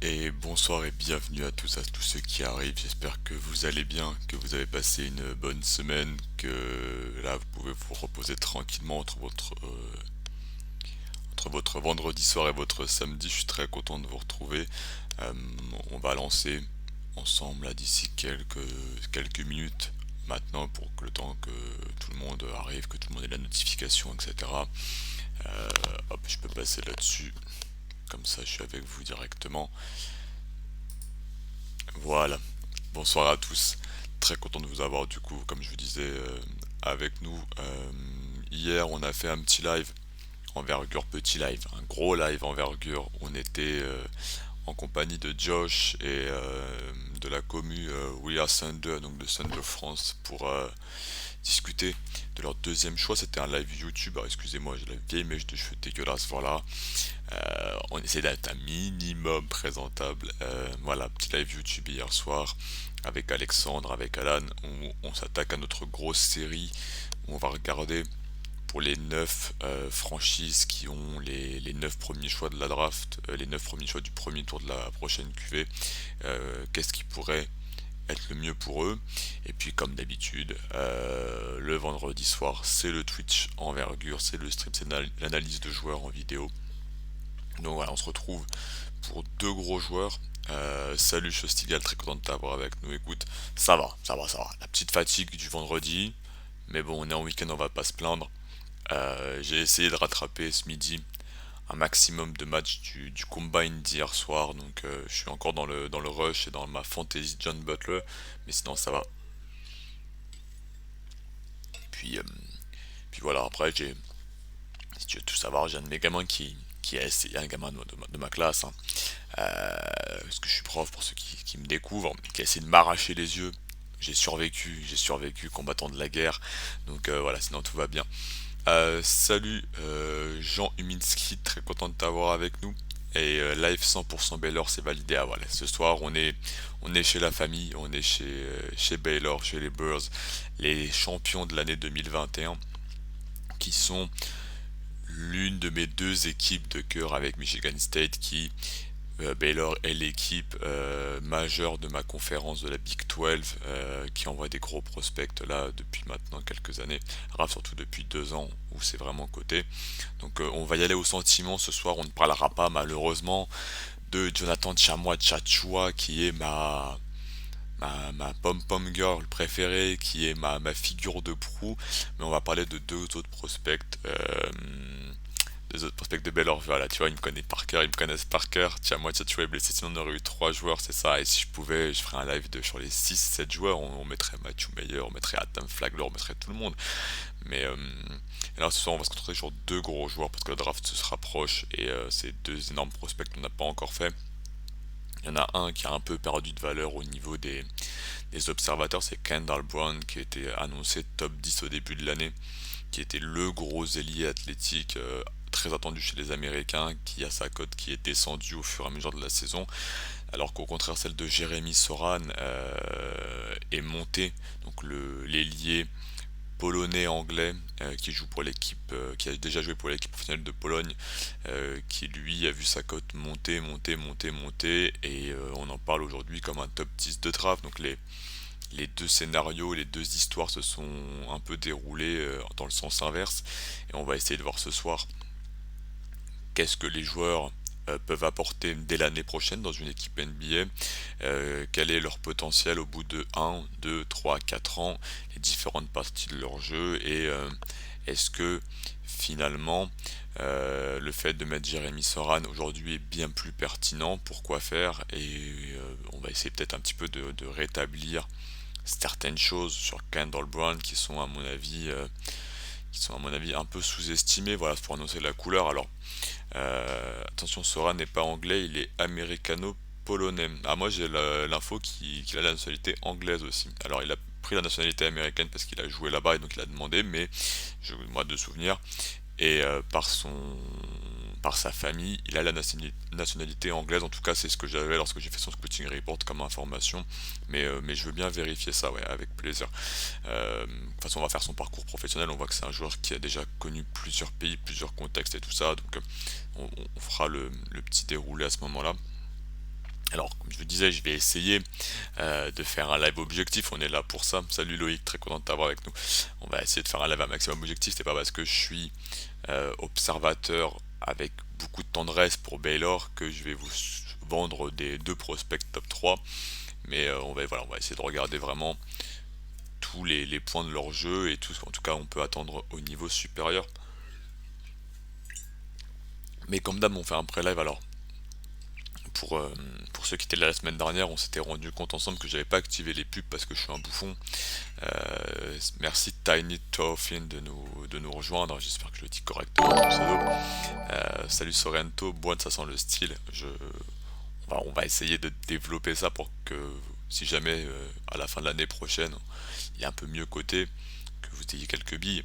Et bonsoir et bienvenue à tous ceux qui arrivent. J'espère que vous allez bien, que vous avez passé une bonne semaine, que là vous pouvez vous reposer tranquillement entre votre vendredi soir et votre samedi. Je suis très content de vous retrouver. Euh, on va lancer ensemble là d'ici quelques minutes maintenant pour que le temps que tout le monde arrive, que tout le monde ait la notification, etc. Hop, je peux passer là-dessus. Comme ça, je suis avec vous directement. Voilà. Bonsoir à tous. Très content de vous avoir du coup, comme je vous disais, avec nous. Hier, on a fait un petit live, envergure petit live, un gros live envergure. On était en compagnie de Josh et de la commu We Are Thunder, donc de Thunder France, pour discuter de leur deuxième choix. C'était un live YouTube. Alors, excusez-moi, j'ai la vieille mèche de cheveux dégueulasse, voilà. On essaie d'être un minimum présentable. Voilà, petit live YouTube hier soir avec Alexandre, avec Alan, où on s'attaque à notre grosse série où on va regarder pour les 9 franchises qui ont les 9 premiers choix de la draft, les 9 premiers choix du premier tour de la prochaine QV, qu'est-ce qui pourrait être le mieux pour eux. Et puis comme d'habitude, le vendredi soir, c'est le Twitch envergure, c'est le stream, c'est l'analyse de joueurs en vidéo. Donc voilà, on se retrouve pour deux gros joueurs. Salut Chostigal, très content de t'avoir avec nous. Écoute, ça va. La petite fatigue du vendredi, mais bon, on est en week-end, on va pas se plaindre. J'ai essayé de rattraper ce midi un maximum de matchs du Combine d'hier soir, donc je suis encore dans le rush et dans ma fantasy John Butler, mais sinon ça va. Puis, euh, puis voilà, après si tu veux tout savoir, j'ai un de mes gamins qui a essayé, un gamin de ma classe, hein, parce que je suis prof pour ceux qui me découvrent, qui a essayé de m'arracher les yeux. J'ai survécu, combattant de la guerre. Donc voilà, sinon tout va bien. Salut Jean Huminski, très content de t'avoir avec nous. Et live 100% Baylor, c'est validé. Ah voilà, ce soir on est chez la famille, on est chez Baylor, chez les Bears, les champions de l'année 2021, qui sont l'une de mes deux équipes de cœur avec Michigan State Baylor est l'équipe majeure de ma conférence de la Big 12 qui envoie des gros prospects là depuis maintenant quelques années, surtout depuis 2 ans où c'est vraiment coté. Donc on va y aller au sentiment ce soir, on ne parlera pas malheureusement de Jonathan Chamois Chachua qui est ma pom-pom girl préférée, qui est ma figure de proue, mais on va parler de deux autres prospects de Baylor. Voilà, tu vois, ils me connaissent par cœur. Tiens, moi, tu es blessé, sinon on aurait eu 3 joueurs, c'est ça. Et si je pouvais, je ferais un live sur les 6 7 joueurs. On mettrait Matthew Mayer, on mettrait Adam Flagler, on mettrait tout le monde. Mais alors ce soir, on va se concentrer sur deux gros joueurs parce que le draft se rapproche et c'est deux énormes prospects qu'on n'a pas encore fait. Il y en a un qui a un peu perdu de valeur au niveau des observateurs, c'est Kendall Brown qui a été annoncé top 10 au début de l'année, qui était le gros ailier athlétique très attendu chez les Américains, qui a sa cote qui est descendue au fur et à mesure de la saison, alors qu'au contraire celle de Jérémy Soran est montée, donc l'ailier polonais-anglais qui joue pour l'équipe, qui a déjà joué pour l'équipe professionnelle de Pologne, qui lui a vu sa cote monter, et on en parle aujourd'hui comme un top 10 de draft. Donc les deux scénarios, les deux histoires se sont un peu déroulées dans le sens inverse, et on va essayer de voir ce soir qu'est-ce que les joueurs peuvent apporter dès l'année prochaine dans une équipe NBA, quel est leur potentiel au bout de 1, 2, 3, 4 ans, les différentes parties de leur jeu, et est-ce que finalement le fait de mettre Jérémy Soran aujourd'hui est bien plus pertinent, pourquoi faire, et on va essayer peut-être un petit peu de rétablir certaines choses sur Kendall Brown qui sont à mon avis un peu sous-estimées, voilà, pour annoncer la couleur. Alors attention, Sora n'est pas anglais, il est américano-polonais. Ah, moi j'ai l'info qu'il a la nationalité anglaise aussi. Alors il a pris la nationalité américaine parce qu'il a joué là-bas et donc il a demandé, mais moi de souvenir, et par sa famille, il a la nationalité anglaise. En tout cas, c'est ce que j'avais lorsque j'ai fait son scouting report comme information. Mais je veux bien vérifier ça, ouais, avec plaisir. De toute façon, on va faire son parcours professionnel. On voit que c'est un joueur qui a déjà connu plusieurs pays, plusieurs contextes et tout ça. Donc, on fera le petit déroulé à ce moment-là. Alors, comme je vous disais, je vais essayer de faire un live objectif. On est là pour ça. Salut Loïc, très content de t'avoir avec nous. On va essayer de faire un live un maximum objectif. C'est pas parce que je suis observateur avec beaucoup de tendresse pour Baylor que je vais vous vendre des deux prospects top 3. Mais voilà, on va essayer de regarder vraiment tous les points de leur jeu et tout ce qu'en tout cas on peut attendre au niveau supérieur. Mais comme d'hab, on fait un pré-live alors. Pour, euh, pour ceux qui étaient là la semaine dernière, on s'était rendu compte ensemble que j'avais pas activé les pubs parce que je suis un bouffon. Merci Tiny Toffin de nous rejoindre, j'espère que je le dis correctement ton pseudo. Salut Sorrento, Boine ça sent le style. On va essayer de développer ça pour que si jamais à la fin de l'année prochaine il est un peu mieux coté, que vous ayez quelques billes.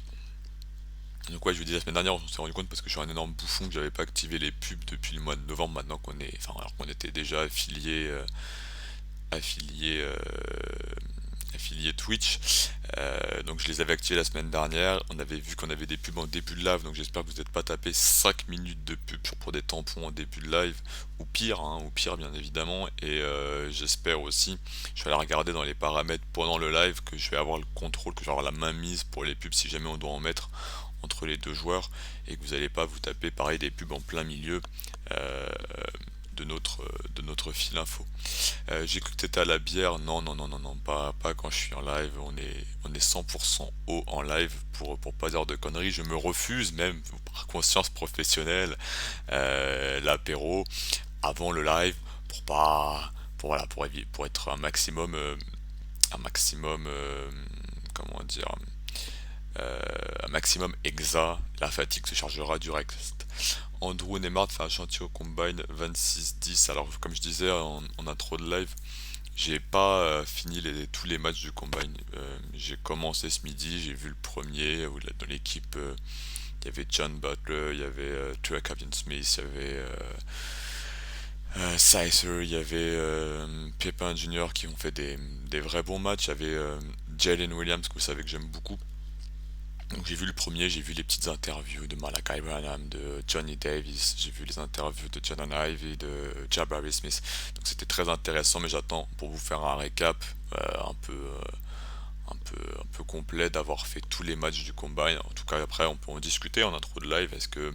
Donc ouais, je vous dis la semaine dernière, on s'est rendu compte parce que je suis un énorme bouffon que j'avais pas activé les pubs depuis le mois de novembre maintenant qu'on est, enfin alors qu'on était déjà affilié, euh, affilié Twitch. Donc je les avais activés la semaine dernière. On avait vu qu'on avait des pubs en début de live, donc j'espère que vous n'êtes pas tapé 5 minutes de pub pour des tampons en début de live, ou pire bien évidemment. Et j'espère aussi, je vais aller regarder dans les paramètres pendant le live que je vais avoir le contrôle, que je vais avoir la main mise pour les pubs si jamais on doit en mettre entre les deux joueurs et que vous n'allez pas vous taper pareil des pubs en plein milieu euh, de notre fil info. J'ai cru que t'étais à la bière. Non, non, non, non, non, pas quand je suis en live. On est 100% haut en live pour pas dire de conneries. Je me refuse même par conscience professionnelle l'apéro avant le live pour pas, pour voilà, pour être un maximum, comment dire, un maximum exa. La fatigue se chargera du reste. Andrew Neymar fait un chantier au combine 26-10. Alors, comme je disais en intro de live, j'ai pas fini tous les matchs du combine. J'ai commencé ce midi, j'ai vu le premier où dans l'équipe il y avait John Butler, il y avait Trey Smith, il y avait Sicer, il y avait Pippen Jr. qui ont fait des vrais bons matchs. Il y avait Jalen Williams que vous savez que j'aime beaucoup. Donc j'ai vu le premier, j'ai vu les petites interviews de Malachi Branham, de Johnny Davis, j'ai vu les interviews de Jaden Ivey, de Jabari Smith. Donc c'était très intéressant, mais j'attends pour vous faire un récap un peu complet d'avoir fait tous les matchs du combine. En tout cas après on peut en discuter en intro de live. Est-ce que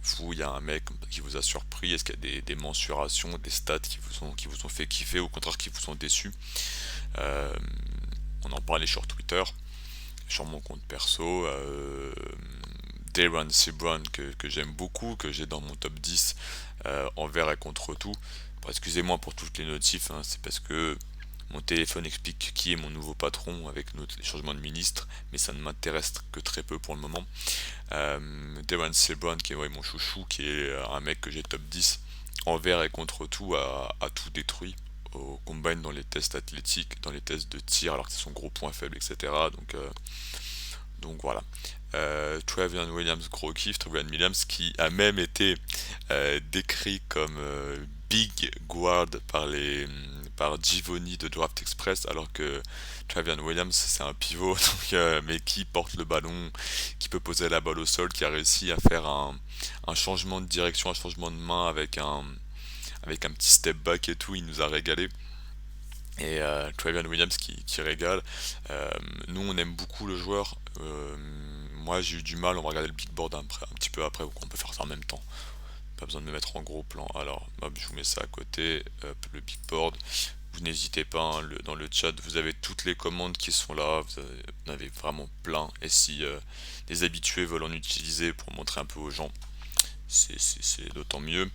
vous, il y a un mec qui vous a surpris? Est-ce qu'il y a des mensurations, des stats qui vous ont fait kiffer, ou au contraire qui vous ont déçu? Euh, on en parlait sur Twitter, sur mon compte perso. Deron Sebron que j'aime beaucoup, que j'ai dans mon top 10 envers et contre tout. Bon, excusez-moi pour toutes les notifs, hein, c'est parce que mon téléphone explique qui est mon nouveau patron avec les changements de ministre, mais ça ne m'intéresse que très peu pour le moment. Deron Sebron qui est ouais, mon chouchou, qui est un mec que j'ai top 10 envers et contre tout, a tout détruit au combine dans les tests athlétiques, dans les tests de tir, alors que c'est son gros point faible, etc. Donc voilà. Trevion Williams, gros kiff. Trevion Williams qui a même été décrit comme big guard par Givoni de Draft Express, alors que Trevion Williams c'est un pivot donc, mais qui porte le ballon, qui peut poser la balle au sol, qui a réussi à faire un changement de direction, un changement de main avec un petit step back et tout. Il nous a régalé. Et Trevion Williams qui régale. Nous on aime beaucoup le joueur. Moi j'ai eu du mal, on va regarder le big board un petit peu après, on peut faire ça en même temps. Pas besoin de me mettre en gros plan. Alors hop, je vous mets ça à côté, hop, le big board. Vous n'hésitez pas, hein, dans le chat, vous avez toutes les commandes qui sont là, vous en avez vraiment plein. Et si les habitués veulent en utiliser pour montrer un peu aux gens, c'est d'autant mieux.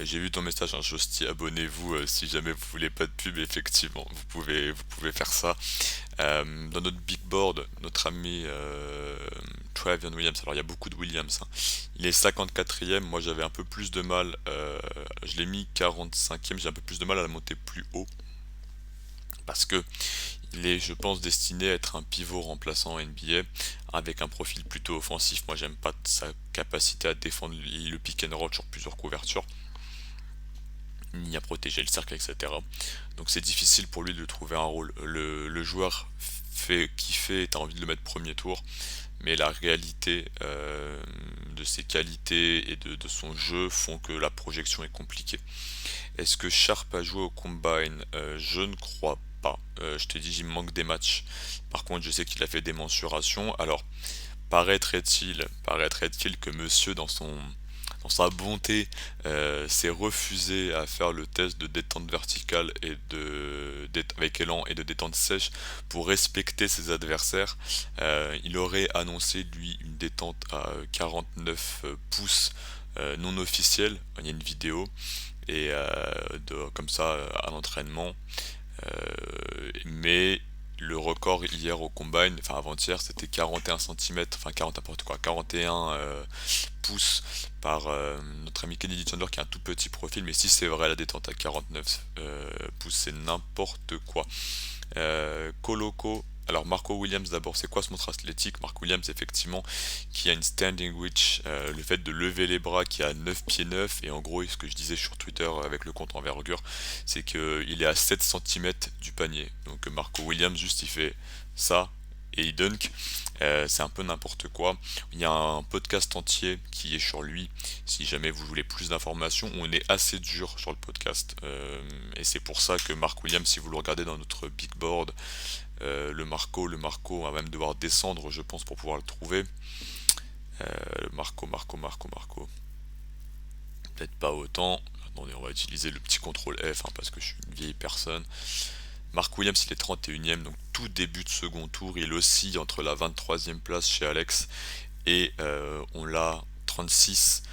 J'ai vu ton message, hein, Josti, abonnez-vous si jamais vous voulez pas de pub, effectivement, vous pouvez faire ça. Dans notre big board, notre ami Trevion Williams, alors il y a beaucoup de Williams, hein. Il est 54e, moi j'avais un peu plus de mal, je l'ai mis 45e, j'ai un peu plus de mal à la monter plus haut, parce que il est, je pense, destiné à être un pivot remplaçant en NBA, avec un profil plutôt offensif. Moi j'aime pas sa capacité à défendre le pick and roll sur plusieurs couvertures, ni à protéger le cercle, etc. Donc c'est difficile pour lui de trouver un rôle. Le joueur fait kiffer, t'as envie de le mettre premier tour, mais la réalité de ses qualités et de son jeu font que la projection est compliquée. Est-ce que Sharp a joué au Combine? Je ne crois pas. Je t'ai dit, il me manque des matchs. Par contre, je sais qu'il a fait des mensurations. Alors, paraîtrait-il que monsieur, dans sa bonté, s'est refusé à faire le test de détente verticale avec élan et de détente sèche pour respecter ses adversaires. Il aurait annoncé, lui, une détente à 49 pouces non officielle. Il y a une vidéo et comme ça à l'entraînement. Mais le record hier au combine, enfin avant-hier, c'était 41 centimètres, enfin 40 n'importe quoi, 41 pouces par notre ami Kennedy Chandler qui a un tout petit profil, mais si c'est vrai, la détente à 49 pouces, c'est n'importe quoi. Coloco, alors Marco Williams d'abord, c'est quoi ce montre athlétique? Marco Williams effectivement qui a une standing reach, le fait de lever les bras qui a 9 pieds 9 et en gros ce que je disais sur Twitter avec le compte envergure, c'est qu'il est à 7 centimètres du panier. Donc Marco Williams juste il fait ça et il dunk. C'est un peu n'importe quoi. Il y a un podcast entier qui est sur lui. Si jamais vous voulez plus d'informations, on est assez dur sur le podcast. Et c'est pour ça que Mark Williams, si vous le regardez dans notre big board, le Marco va même devoir descendre, je pense, pour pouvoir le trouver. Marco. Peut-être pas autant. Attendez, on va utiliser le petit contrôle F hein, parce que je suis une vieille personne. Mark Williams, il est 31ème, donc tout début de second tour. Il oscille entre la 23e place chez Alex et on l'a 36.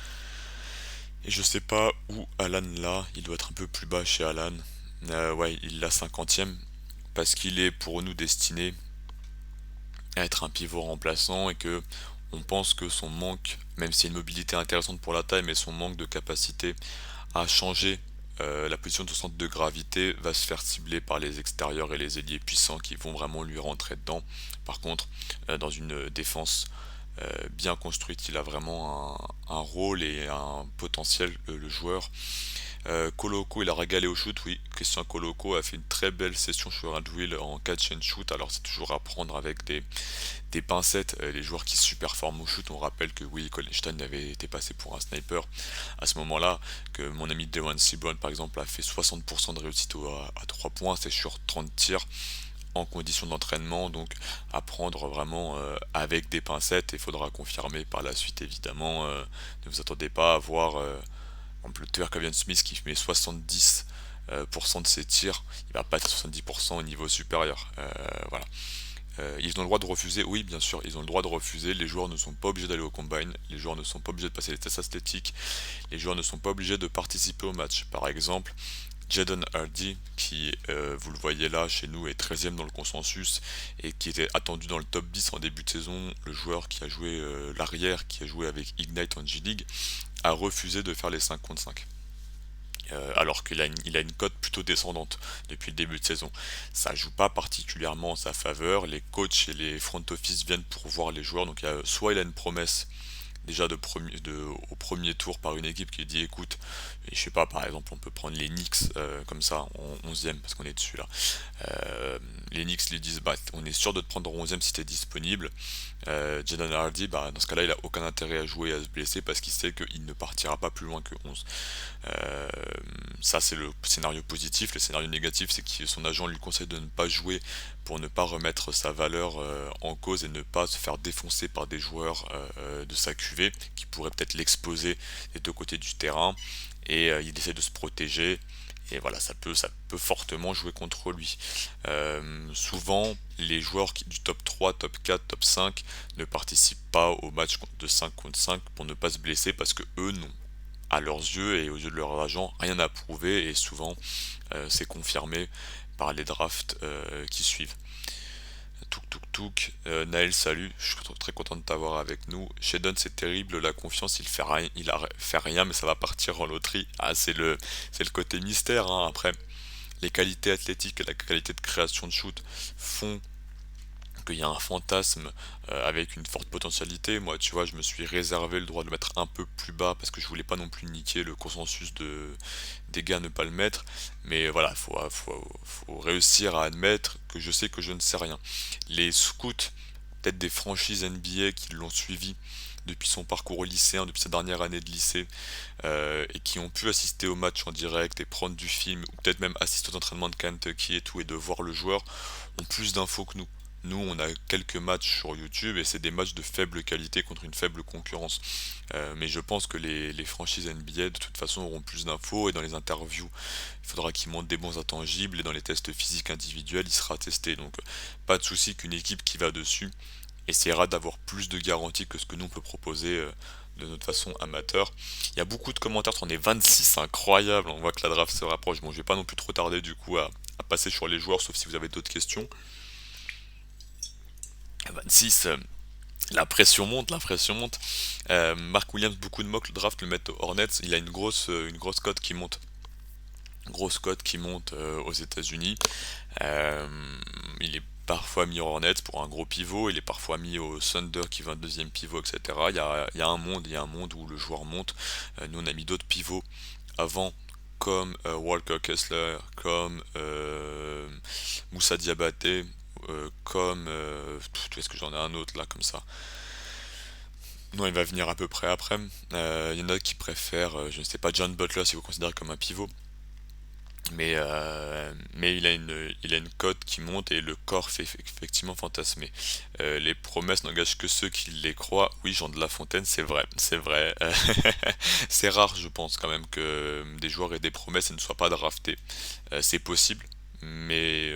Et je sais pas où Alan l'a. Il doit être un peu plus bas chez Alan. Ouais, il l'a 50ème parce qu'il est pour nous destiné à être un pivot remplaçant et que on pense que son manque, même s'il y a une mobilité intéressante pour la taille, mais son manque de capacité à changer la position de son centre de gravité va se faire cibler par les extérieurs et les ailiers puissants qui vont vraiment lui rentrer dedans. Par contre, dans une défense bien construite, il a vraiment un rôle et un potentiel, le joueur. Coloco, il a régalé au shoot, oui. Christian Coloco a fait une très belle session sur un drill en catch and shoot. Alors c'est toujours à prendre avec des pincettes. Les joueurs qui se performent au shoot, on rappelle que Willie Collenstein avait été passé pour un sniper à ce moment-là, que mon ami Dewan Seaborn par exemple a fait 60% de réussite à 3 points, c'est sur 30 tirs en condition d'entraînement, donc à prendre vraiment avec des pincettes, et il faudra confirmer par la suite évidemment. Ne vous attendez pas à voir le tueur Kavian Smith qui met 70% de ses tirs, il va pas être 70% au niveau supérieur. Voilà. Ils ont le droit de refuser, oui bien sûr, ils ont le droit de refuser, les joueurs ne sont pas obligés d'aller au combine, les joueurs ne sont pas obligés de passer les tests athlétiques, les joueurs ne sont pas obligés de participer au match. Par exemple, Jaden Hardy, qui, vous le voyez là, chez nous, est 13ème dans le consensus et qui était attendu dans le top 10 en début de saison, le joueur qui a joué l'arrière, qui a joué avec Ignite en G-League, a refusé de faire les 5 contre 5. Alors qu'il a une cote plutôt descendante depuis le début de saison. Ça joue pas particulièrement en sa faveur, les coachs et les front office viennent pour voir les joueurs, donc soit il a une promesse déjà au premier tour par une équipe qui dit écoute, et je sais pas, par exemple on peut prendre les Knicks comme ça en 11ème parce qu'on est dessus là. Les Knicks lui disent bah on est sûr de te prendre en 11ème si t'es disponible. Jaden Hardy, bah, dans ce cas-là il a aucun intérêt à jouer et à se blesser parce qu'il sait qu'il ne partira pas plus loin que 11. Euh, Ça c'est le scénario positif. Le scénario négatif c'est que son agent lui conseille de ne pas jouer pour ne pas remettre sa valeur en cause et ne pas se faire défoncer par des joueurs de sa QV qui pourraient peut-être l'exposer des deux côtés du terrain. Et il essaie de se protéger. Et voilà, ça peut fortement jouer contre lui. Souvent, les joueurs du top 3, top 4, top 5 ne participent pas au match de 5 contre 5 pour ne pas se blesser parce que eux n'ont, à leurs yeux et aux yeux de leurs agents, rien à prouver et souvent c'est confirmé par les drafts qui suivent. Naël, salut, je suis très content de t'avoir avec nous. Shedon, c'est terrible, la confiance, fait rien, mais ça va partir en loterie. Ah, c'est le côté mystère, hein. Après, les qualités athlétiques et la qualité de création de shoot font qu'il y a un fantasme avec une forte potentialité. Moi, tu vois, je me suis réservé le droit de le mettre un peu plus bas parce que je voulais pas non plus niquer le consensus des gars à ne pas le mettre. Mais voilà, faut réussir à admettre que je sais que je ne sais rien. Les scouts peut-être des franchises NBA qui l'ont suivi depuis son parcours lycéen, depuis sa dernière année de lycée, et qui ont pu assister au match en direct et prendre du film, ou peut-être même assister aux entraînements de Kentucky et tout, et de voir le joueur, ont plus d'infos que nous. Nous, on a quelques matchs sur YouTube et c'est des matchs de faible qualité contre une faible concurrence. Mais je pense que les franchises NBA de toute façon auront plus d'infos et dans les interviews, il faudra qu'ils montrent des bons intangibles et dans les tests physiques individuels, il sera testé. Donc, pas de souci qu'une équipe qui va dessus essaiera d'avoir plus de garanties que ce que nous on peut proposer de notre façon amateur. Il y a beaucoup de commentaires, on est 26, c'est incroyable, on voit que la draft se rapproche. Bon, je vais pas non plus trop tarder du coup à passer sur les joueurs, sauf si vous avez d'autres questions. 26, la pression monte, la pression monte. Mark Williams, beaucoup de mock le draft le mettent aux Hornets, il a une grosse cote qui monte. Grosse cote qui monte aux États-Unis. Euh, il est parfois mis aux Hornets pour un gros pivot, il est parfois mis au Thunder qui veut un deuxième pivot, etc. Il y a il y a un monde où le joueur monte. Nous on a mis d'autres pivots avant, comme Walker Kessler, comme Moussa Diabaté, comme est-ce que j'en ai un autre là comme ça. Non, il va venir à peu près après. Il y en a qui préfèrent, je ne sais pas, John Butler si vous considérez comme un pivot. Mais il a une cote qui monte et le corps fait effectivement fantasmer. Les promesses n'engagent que ceux qui les croient. Oui, Jean de La Fontaine, c'est vrai, c'est vrai. C'est rare, je pense, quand même, que des joueurs aient des promesses et ne soient pas draftés. C'est possible, mais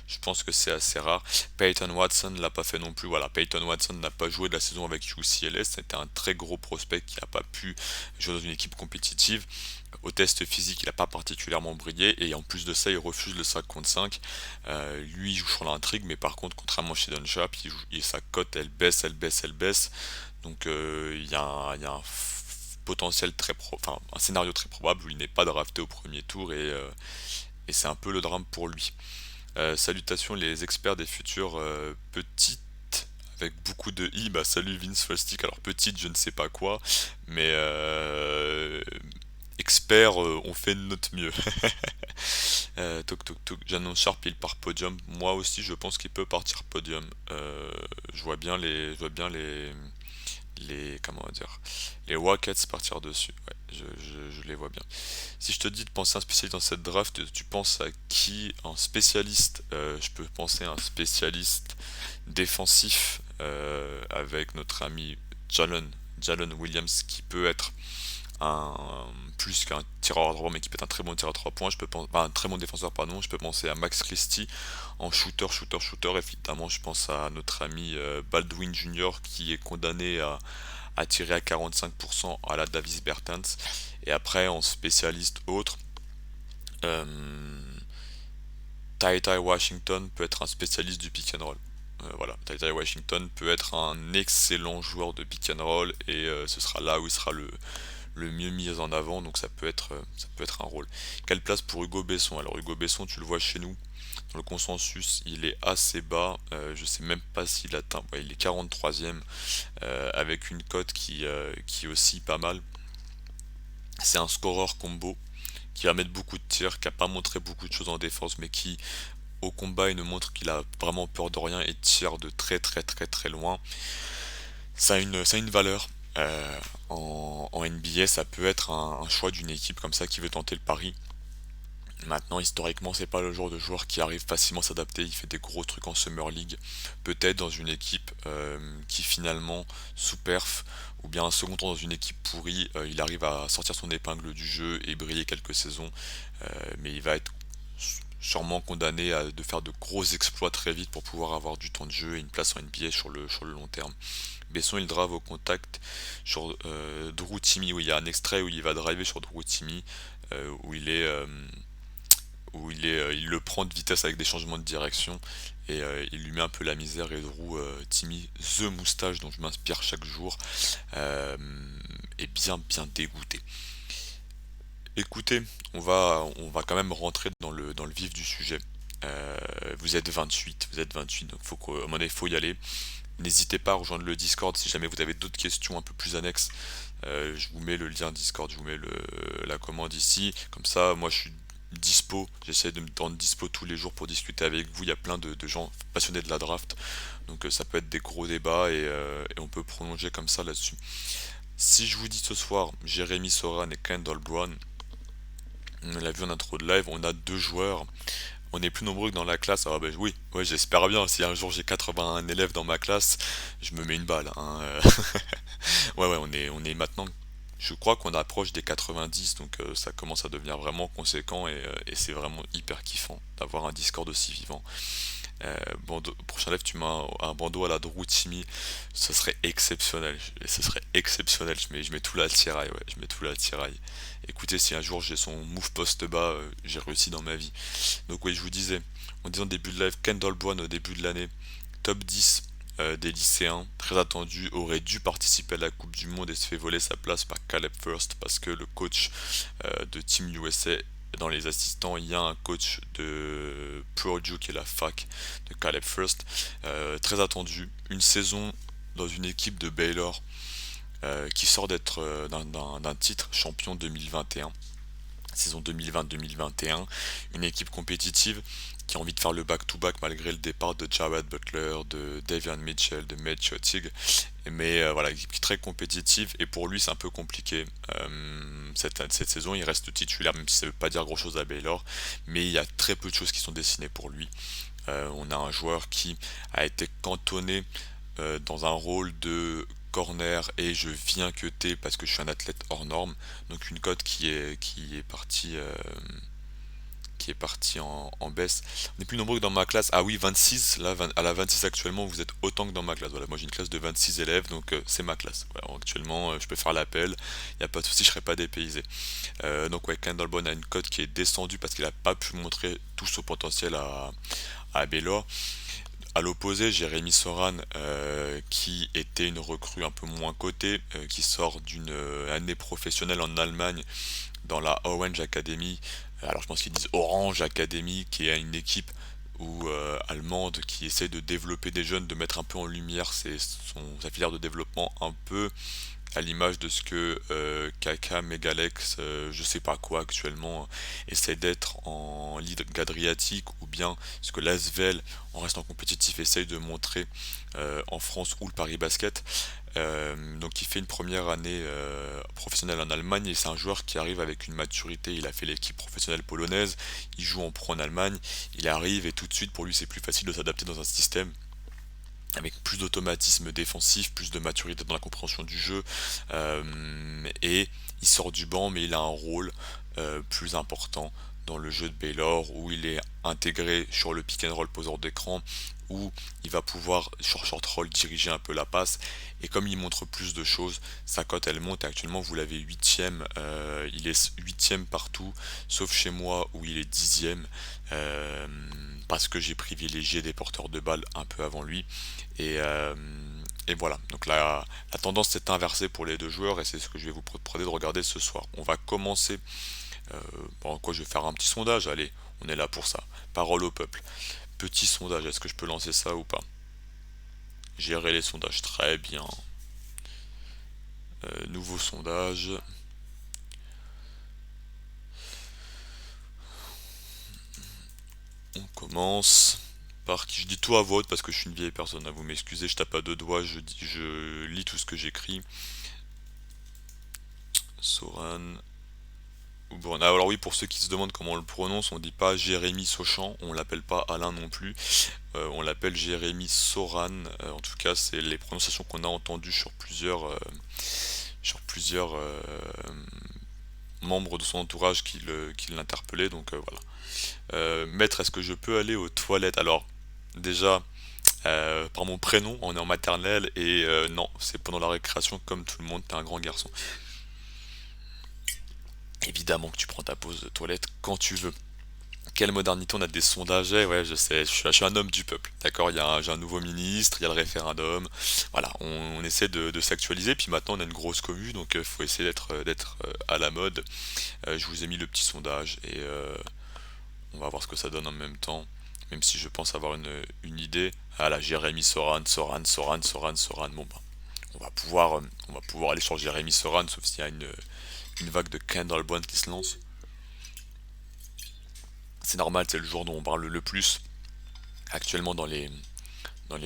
je pense que c'est assez rare. Peyton Watson ne l'a pas fait non plus. Voilà, Peyton Watson n'a pas joué de la saison avec UCLA. C'était un très gros prospect qui n'a pas pu jouer dans une équipe compétitive. Au test physique, il n'a pas particulièrement brillé et en plus de ça, il refuse le 5 contre 5. Lui, il joue sur l'intrigue, mais par contre, contrairement chez Don Sharp, sa cote, elle baisse, elle baisse, elle baisse. Donc, il y a un potentiel enfin, un scénario très probable où il n'est pas drafté au premier tour et c'est un peu le drame pour lui. Salutations les experts des futures petites avec beaucoup de i, bah salut Vince Fostic, alors petite je ne sais pas quoi, mais experts on fait de notre mieux. Toc toc toc, j'annonce Sharp il part podium, moi aussi je pense qu'il peut partir podium. Je vois bien les comment dire les Rockets partir dessus, ouais, je les vois bien. Si je te dis de penser à un spécialiste dans cette draft, tu penses à qui? En spécialiste, je peux penser à un spécialiste défensif avec notre ami Jalen Williams qui peut être un plus qu'un tireur à 3 points mais qui peut être un très bon tireur à 3 points. Je peux penser, enfin, un très bon défenseur pardon. Je peux penser à Max Christie en shooter. Évidemment, je pense à notre ami Baldwin Jr. qui est condamné à tirer à 45% à la Davis Bertans. Et après, en spécialiste autre, euh, Ty Washington peut être un spécialiste du pick and roll. Voilà, Ty Washington peut être un excellent joueur de pick and roll et ce sera là où il sera le mieux mis en avant, donc ça peut être un rôle. Quelle place pour Hugo Besson? Alors Hugo Besson, tu le vois chez nous, dans le consensus, il est assez bas, je sais même pas s'il atteint, ouais, il est 43ème, avec une cote qui est aussi pas mal. C'est un scoreur combo qui va mettre beaucoup de tirs, qui a pas montré beaucoup de choses en défense, mais qui au combat il nous montre qu'il a vraiment peur de rien et tire de très très très très loin. Ça a une valeur. En NBA, ça peut être un choix d'une équipe comme ça qui veut tenter le pari. Maintenant, historiquement, c'est pas le genre de joueur qui arrive facilement à s'adapter. Il fait des gros trucs en Summer League. Peut-être dans une équipe qui finalement sous-perf, ou bien un second tour dans une équipe pourrie, il arrive à sortir son épingle du jeu et briller quelques saisons. Mais il va être sûrement condamné de faire de gros exploits très vite pour pouvoir avoir du temps de jeu et une place en NBA sur le long terme. Besson il drive au contact sur Drew Timmy, où il y a un extrait où il va driver sur Drew Timmy, où il le prend de vitesse avec des changements de direction et il lui met un peu la misère et Drew Timmy, the moustache dont je m'inspire chaque jour, euh, est bien dégoûté. Écoutez, on va quand même rentrer dans le vif du sujet. Vous êtes 28, donc à un moment donné, il faut y aller. N'hésitez pas à rejoindre le Discord si jamais vous avez d'autres questions un peu plus annexes. Je vous mets le lien Discord, je vous mets la commande ici. Comme ça, moi je suis dispo. J'essaie de me rendre dispo tous les jours pour discuter avec vous. Il y a plein de gens passionnés de la draft. Donc ça peut être des gros débats et on peut prolonger comme ça là-dessus. Si je vous dis ce soir, Jérémy Soran et Kendall Brown, on l'a vu en intro de live, on a deux joueurs. On est plus nombreux que dans la classe. Ah bah oui, ouais, j'espère bien. Si un jour j'ai 81 élèves dans ma classe, je me mets une balle, hein. Ouais, ouais, on est maintenant. Je crois qu'on approche des 90, donc ça commence à devenir vraiment conséquent et c'est vraiment hyper kiffant d'avoir un Discord aussi vivant. Prochain live, tu mets un bandeau à la Droutimi, ce serait exceptionnel. Ce serait exceptionnel. Je mets tout là à l'attirail, ouais, je mets tout là à l'attirail. Écoutez, si un jour j'ai son move post bas, j'ai réussi dans ma vie. Donc oui, je vous disais, en disant début de live, Kendall Brown au début de l'année, top 10 des lycéens, très attendu, aurait dû participer à la Coupe du Monde et se fait voler sa place par Caleb First parce que le coach de Team USA, dans les assistants, il y a un coach de Purdue qui est la fac de Caleb First. Très attendu, une saison dans une équipe de Baylor qui sort d'être d'un titre champion 2021, saison 2020-2021, une équipe compétitive qui a envie de faire le back-to-back malgré le départ de Jared Butler, de Davion Mitchell, de Matt Chotig. Mais voilà, équipe qui est très compétitive et pour lui c'est un peu compliqué. Cette saison il reste titulaire même si ça ne veut pas dire grand chose à Baylor, mais il y a très peu de choses qui sont dessinées pour lui. On a un joueur qui a été cantonné dans un rôle de corner et je viens cutter parce que je suis un athlète hors norme, donc une cote qui est partie en baisse. On est plus nombreux que dans ma classe. Ah oui, 26, là, à la 26 actuellement, vous êtes autant que dans ma classe. Voilà, moi j'ai une classe de 26 élèves, donc c'est ma classe. Voilà, actuellement, je peux faire l'appel, il n'y a pas de souci, je serai pas dépaysé. Donc ouais, Kendall Brown a une cote qui est descendue parce qu'il n'a pas pu montrer tout son potentiel à Baylor. À l'opposé, Jérémy Soran, qui était une recrue un peu moins cotée, qui sort d'une année professionnelle en Allemagne dans la Orange Academy. Alors je pense qu'ils disent Orange Academy, qui est une équipe allemande qui essaie de développer des jeunes, de mettre un peu en lumière sa filière de développement un peu à l'image de ce que Kaka, Megalex, je sais pas quoi actuellement, essaie d'être en Ligue Adriatique, ou bien ce que l'Asvel, en restant compétitif, essaye de montrer en France ou le Paris Basket. Donc il fait une première année professionnelle en Allemagne et c'est un joueur qui arrive avec une maturité. Il a fait l'équipe professionnelle polonaise, il joue en pro en Allemagne, il arrive et tout de suite pour lui c'est plus facile de s'adapter dans un système avec plus d'automatisme défensif, plus de maturité dans la compréhension du jeu, et il sort du banc mais il a un rôle plus important dans le jeu de Baylor où il est intégré sur le pick and roll poseur d'écran, où il va pouvoir sur short roll diriger un peu la passe et comme il montre plus de choses, sa cote elle monte et actuellement vous l'avez 8ème, il est 8ème partout sauf chez moi où il est 10ème, parce que j'ai privilégié des porteurs de balles un peu avant lui et, euh, et voilà, donc la tendance s'est inversée pour les deux joueurs et c'est ce que je vais vous proposer de regarder ce soir. On va commencer, quoi je vais faire un petit sondage, allez, on est là pour ça. Parole au peuple. Petit sondage, est-ce que je peux lancer ça ou pas? Gérer les sondages, très bien. Nouveau sondage. On commence par qui je dis tout à vote parce que je suis une vieille personne, à vous m'excuser, je tape à deux doigts, je lis tout ce que j'écris. Soran ou Brown. Ah, alors oui, pour ceux qui se demandent comment on le prononce, on dit pas Jérémy Sochan, on l'appelle pas Alain non plus, on l'appelle Jérémy Soran. En tout cas, c'est les prononciations qu'on a entendues sur plusieurs membres de son entourage qui l'interpellaient. Donc voilà. Maître, est-ce que je peux aller aux toilettes? Alors, déjà, par mon prénom, on est en maternelle et non, c'est pendant la récréation comme tout le monde, t'es un grand garçon. Évidemment que tu prends ta pause de toilette quand tu veux. Quelle modernité, on a des sondages, ouais je sais, je suis un homme du peuple, d'accord, j'ai un nouveau ministre, il y a le référendum, voilà, on essaie de s'actualiser, puis maintenant on a une grosse commu, donc il faut essayer d'être à la mode. Je vous ai mis le petit sondage et on va voir ce que ça donne en même temps, même si je pense avoir une idée. Ah là, Jérémy Soran, Soran, Soran, Soran, Soran, bon bah, on va pouvoir aller sur Jérémy Soran, sauf s'il y a une vague de Kendall Brown qui se lance. C'est normal, c'est le joueur dont on parle le plus actuellement dans les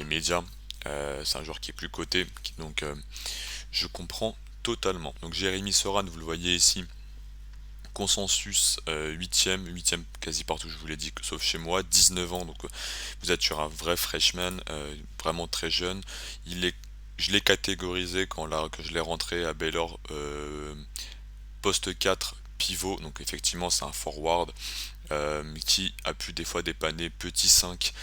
médias. C'est un joueur qui est plus coté, donc je comprends totalement. Donc Jérémy Soran, vous le voyez ici, consensus 8ème, 8ème quasi partout, je vous l'ai dit, sauf chez moi, 19 ans, donc vous êtes sur un vrai freshman, vraiment très jeune. Il est, je l'ai catégorisé quand je l'ai rentré à Baylor, poste 4 pivot, donc effectivement c'est un forward qui a pu des fois dépanner petit 5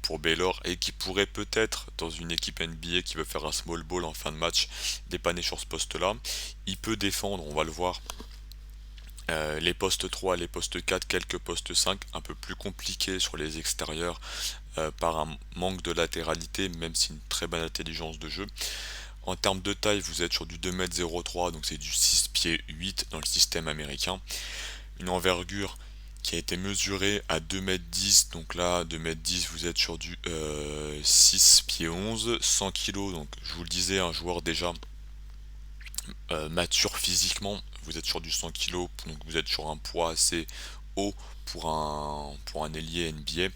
pour Baylor et qui pourrait peut-être dans une équipe NBA qui veut faire un small ball en fin de match dépanner sur ce poste là. Il peut défendre, on va le voir, les postes 3, les postes 4, quelques postes 5, un peu plus compliqués sur les extérieurs par un manque de latéralité, même si une très bonne intelligence de jeu. En termes de taille, vous êtes sur du 2,03 m, donc c'est du 6 pieds 8 dans le système américain. Une envergure qui a été mesurée à 2,10 m, donc là 2,10 m vous êtes sur du 6 pieds 11, 100 kg, donc je vous le disais, un joueur déjà mature physiquement, vous êtes sur du 100 kg, donc vous êtes sur un poids assez haut pour un ailier NBA.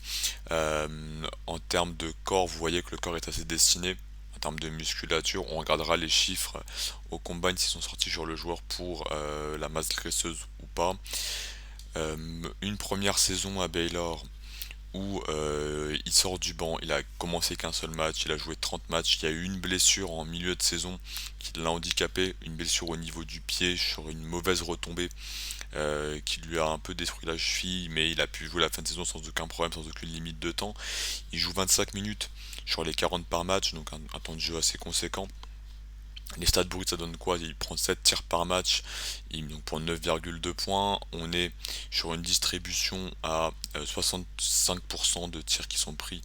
En termes de corps, vous voyez que le corps est assez dessiné. En termes de musculature, on regardera les chiffres au combine s'ils sont sortis sur le joueur pour la masse graisseuse ou pas. Une première saison à Baylor où il sort du banc, il a commencé qu'un seul match, il a joué 30 matchs, il y a eu une blessure en milieu de saison qui l'a handicapé, une blessure au niveau du pied sur une mauvaise retombée qui lui a un peu détruit la cheville, mais il a pu jouer la fin de saison sans aucun problème, sans aucune limite de temps. Il joue 25 minutes sur les 40 par match, donc un temps de jeu assez conséquent. Les stats bruts, ça donne quoi? Il prend 7 tirs par match, donc pour 9,2 points. On est sur une distribution à 65% de tirs qui sont pris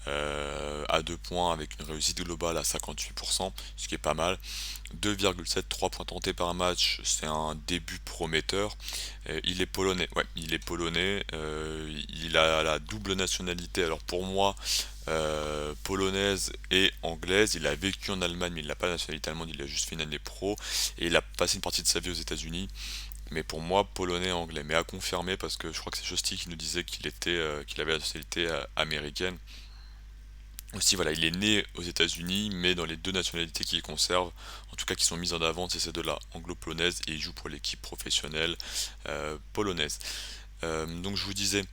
à 2 points avec une réussite globale à 58%, ce qui est pas mal. 2,7 3 points tentés par match, c'est un début prometteur. Il est polonais, ouais, il est polonais. Il a la double nationalité. Alors pour moi, polonaise et anglaise. Il a vécu en Allemagne, mais il n'a pas la nationalité allemande. Il a juste fait une année pro et il a passé une partie de sa vie aux États-Unis. Mais pour moi, polonais et anglais. Mais à confirmer parce que je crois que c'est Josti qui nous disait qu'il avait la nationalité américaine. Aussi, voilà, il est né aux États-Unis, mais dans les deux nationalités qu'il conserve, en tout cas qui sont mises en avant, c'est ces deux-là, anglo-polonaise, et il joue pour l'équipe professionnelle polonaise. Donc je vous disais,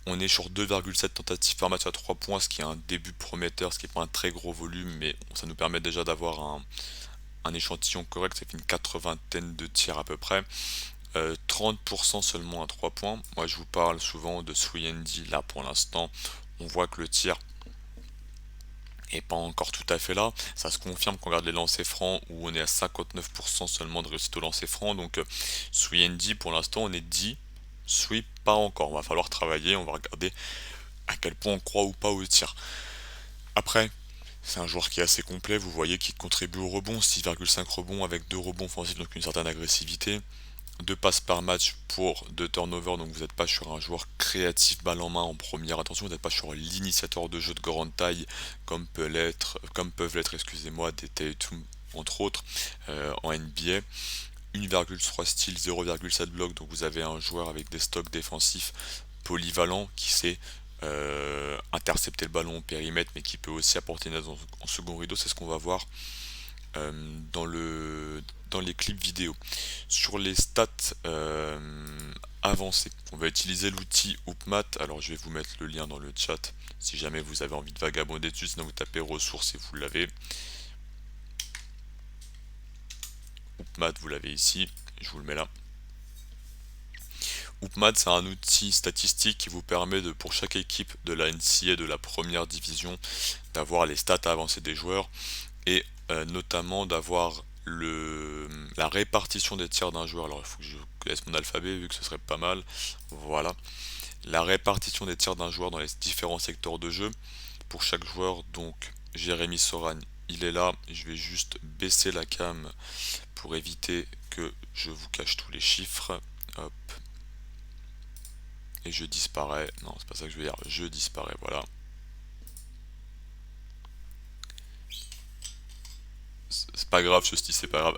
on est sur 2,7 tentatives par match à 3 points, ce qui est un début prometteur, ce qui n'est pas un très gros volume, mais ça nous permet déjà d'avoir un échantillon correct, ça fait une 80aine de tirs à peu près. 30% seulement à 3 points. Moi je vous parle souvent de 3&D, là pour l'instant, on voit que le tir et pas encore tout à fait là. Ça se confirme quand on regarde les lancers francs où on est à 59% seulement de réussite au lancer franc. Donc Sweetie pour l'instant on est 10. Sweep pas encore. On va falloir travailler. On va regarder à quel point on croit ou pas au tir. Après, c'est un joueur qui est assez complet. Vous voyez qu'il contribue au rebond. 6,5 rebonds avec 2 rebonds offensifs, donc une certaine agressivité. 2 passes par match pour 2 turnovers, donc vous n'êtes pas sur un joueur créatif balle en main en première intention, vous n'êtes pas sur l'initiateur de jeu de grande taille comme peuvent l'être, excusez-moi, des Tatum entre autres en NBA. 1,3 style, 0,7 bloc, donc vous avez un joueur avec des stocks défensifs polyvalent qui sait intercepter le ballon au périmètre, mais qui peut aussi apporter une aide en second rideau. C'est ce qu'on va voir dans les clips vidéo. Sur les stats avancées, on va utiliser l'outil Hoopmat. Alors je vais vous mettre le lien dans le chat si jamais vous avez envie de vagabonder dessus, sinon vous tapez ressources et vous l'avez. Hoopmat, vous l'avez ici, je vous le mets là. Hoopmat, c'est un outil statistique qui vous permet pour chaque équipe de la NCAA de la première division d'avoir les stats avancées des joueurs et notamment d'avoir la répartition des tirs d'un joueur. Alors il faut que je laisse mon alphabet vu que ce serait pas mal. Voilà. La répartition des tirs d'un joueur dans les différents secteurs de jeu pour chaque joueur. Donc Jérémy Soran, il est là. Je vais juste baisser la cam pour éviter que je vous cache tous les chiffres. Hop. Et je disparais. Non, c'est pas ça que je veux dire. Je disparais, voilà. C'est pas grave, Justy, c'est pas grave.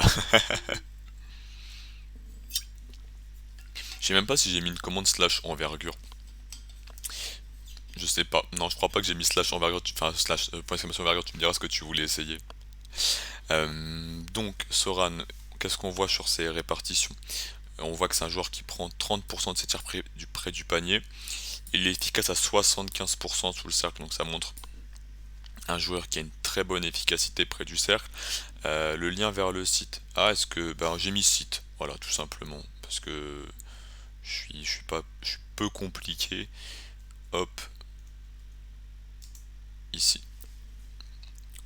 Je sais même pas si j'ai mis une commande slash envergure. Je sais pas. Non, je crois pas que j'ai mis slash envergure. Enfin, slash point d'exclamation envergure. Tu me diras ce que tu voulais essayer. Donc, Soran, qu'est-ce qu'on voit sur ses répartitions? On voit que c'est un joueur qui prend 30% de ses tirs près du panier. Il est efficace à 75% sous le cercle, donc ça montre un joueur qui a une très bonne efficacité près du cercle. Le lien vers le site. Ah, est-ce que. Ben, j'ai mis site. Voilà, tout simplement. Parce que je suis peu compliqué. Hop, ici.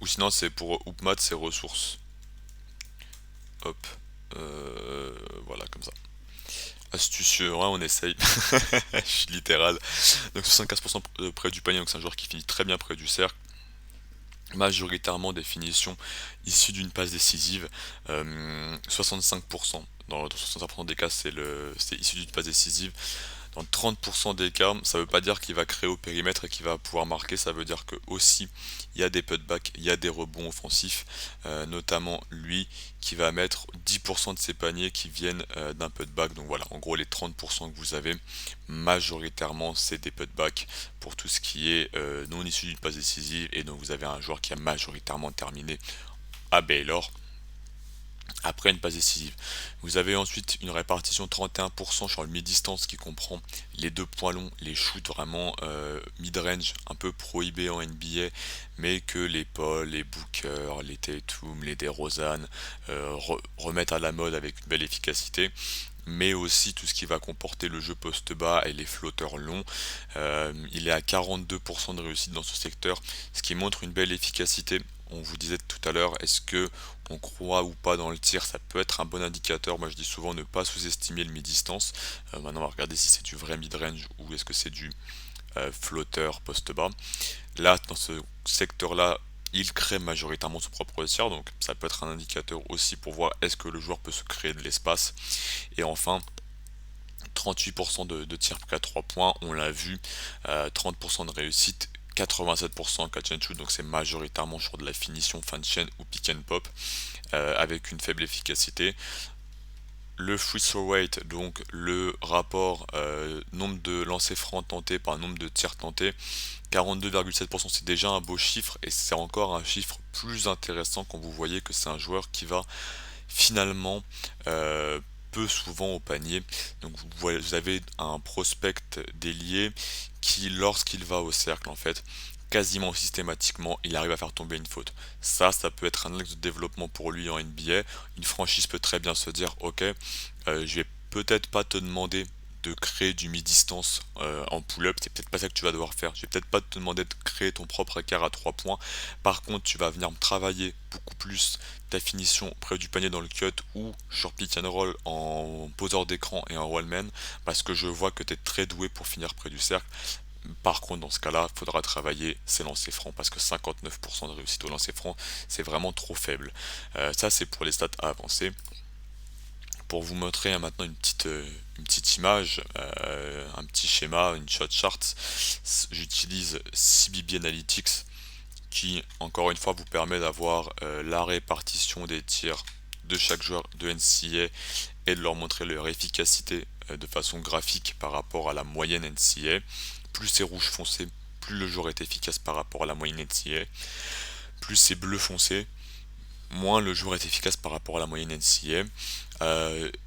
Ou sinon, c'est pour Upmat, c'est ressources. Hop. Voilà, comme ça. Astucieux, ouais, on essaye. Je suis littéral. Donc 75% près du panier, donc c'est un joueur qui finit très bien près du cercle. Majoritairement des finitions issues d'une passe décisive. 65%. Dans 65% des cas, c'est issu d'une passe décisive. Dans 30% des cas, ça veut pas dire qu'il va créer au périmètre et qu'il va pouvoir marquer, ça veut dire que aussi il y a des putbacks, il y a des rebonds offensifs, notamment lui qui va mettre 10% de ses paniers qui viennent d'un putback. Donc voilà, en gros les 30% que vous avez, majoritairement c'est des putbacks pour tout ce qui est non issu d'une passe décisive, et donc vous avez un joueur qui a majoritairement terminé à Baylor après une passe décisive. Vous avez ensuite une répartition 31% sur le mid-distance qui comprend les deux points longs, les shoots vraiment mid-range, un peu prohibés en NBA, mais que les Paul, les Booker, les Tatum, les DeRozan remettent à la mode avec une belle efficacité, mais aussi tout ce qui va comporter le jeu poste bas et les flotteurs longs. Il est à 42% de réussite dans ce secteur, ce qui montre une belle efficacité. On vous disait tout à l'heure, est-ce que on croit ou pas dans le tir, ça peut être un bon indicateur. Moi je dis souvent ne pas sous-estimer le mid-distance. Maintenant on va regarder si c'est du vrai mid-range ou est-ce que c'est du flotteur poste bas. Là, dans ce secteur-là, il crée majoritairement son propre tir, donc ça peut être un indicateur aussi pour voir est-ce que le joueur peut se créer de l'espace. Et enfin, 38% de tirs pris à 3 points, on l'a vu, 30% de réussite, 87% catch and shoot, donc c'est majoritairement sur de la finition fin de chaîne ou pick and pop, avec une faible efficacité. Le free throw rate, donc le rapport nombre de lancers francs tentés par nombre de tirs tentés, 42,7%, c'est déjà un beau chiffre, et c'est encore un chiffre plus intéressant quand vous voyez que c'est un joueur qui va finalement peu souvent au panier. Donc vous avez un prospect d'ailier qui, lorsqu'il va au cercle, en fait, quasiment systématiquement, il arrive à faire tomber une faute. Ça peut être un axe de développement pour lui en NBA. Une franchise peut très bien se dire, ok, je vais peut-être pas te demander de créer du mi-distance en pull-up, c'est peut-être pas ça que tu vas devoir faire. Je vais peut-être pas te demander de créer ton propre écart à 3 points. Par contre, tu vas venir me travailler beaucoup plus ta finition près du panier dans le cut ou sur pick and roll en poseur d'écran et en rollman, parce que je vois que tu es très doué pour finir près du cercle. Par contre, dans ce cas-là, il faudra travailler ses lancers francs parce que 59% de réussite au lancer franc, c'est vraiment trop faible. Ça, c'est pour les stats avancées. Pour vous montrer maintenant une petite image, un petit schéma, une shot chart, j'utilise CBB Analytics qui, encore une fois, vous permet d'avoir la répartition des tirs de chaque joueur de NCAA et de leur montrer leur efficacité de façon graphique par rapport à la moyenne NCAA. Plus c'est rouge foncé, plus le joueur est efficace par rapport à la moyenne NCAA. Plus c'est bleu foncé, moins le joueur est efficace par rapport à la moyenne NCAA.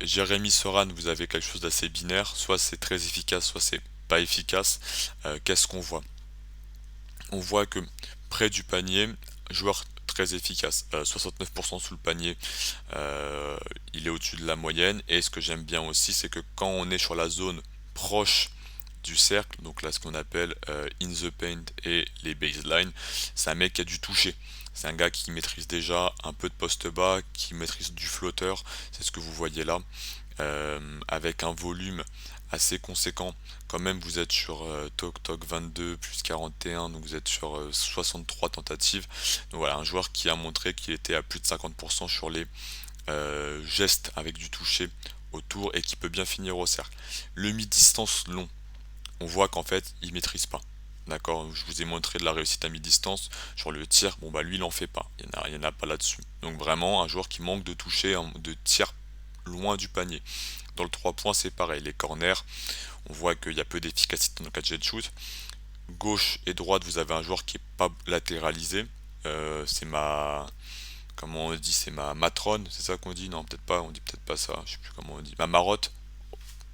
Jérémy Soran, vous avez quelque chose d'assez binaire, soit c'est très efficace, soit c'est pas efficace. Qu'est-ce qu'on voit? On voit que près du panier, joueur très efficace, 69% sous le panier, il est au-dessus de la moyenne. Et ce que j'aime bien aussi, c'est que quand on est sur la zone proche du cercle, donc là ce qu'on appelle in the paint et les baselines, c'est un mec qui a du toucher. C'est un gars qui maîtrise déjà un peu de poste bas, qui maîtrise du flotteur, c'est ce que vous voyez là, avec un volume assez conséquent. Quand même, vous êtes sur Tok Tok 22 plus 41, donc vous êtes sur 63 tentatives. Donc voilà, un joueur qui a montré qu'il était à plus de 50% sur les gestes avec du toucher autour et qui peut bien finir au cercle. Le mi-distance long, on voit qu'en fait, il maîtrise pas. D'accord, je vous ai montré de la réussite à mi-distance sur le tir. Bon bah lui il en fait pas, il y en a pas là-dessus. Donc vraiment un joueur qui manque de toucher, de tir loin du panier. Dans le 3 points, c'est pareil. Les corners, on voit qu'il y a peu d'efficacité dans le catch and shoot. Gauche et droite, vous avez un joueur qui est pas latéralisé. C'est ma... Comment on dit? C'est ma matrone, c'est ça qu'on dit? Non, peut-être pas, on dit peut-être pas ça, je sais plus comment on dit. Ma marotte,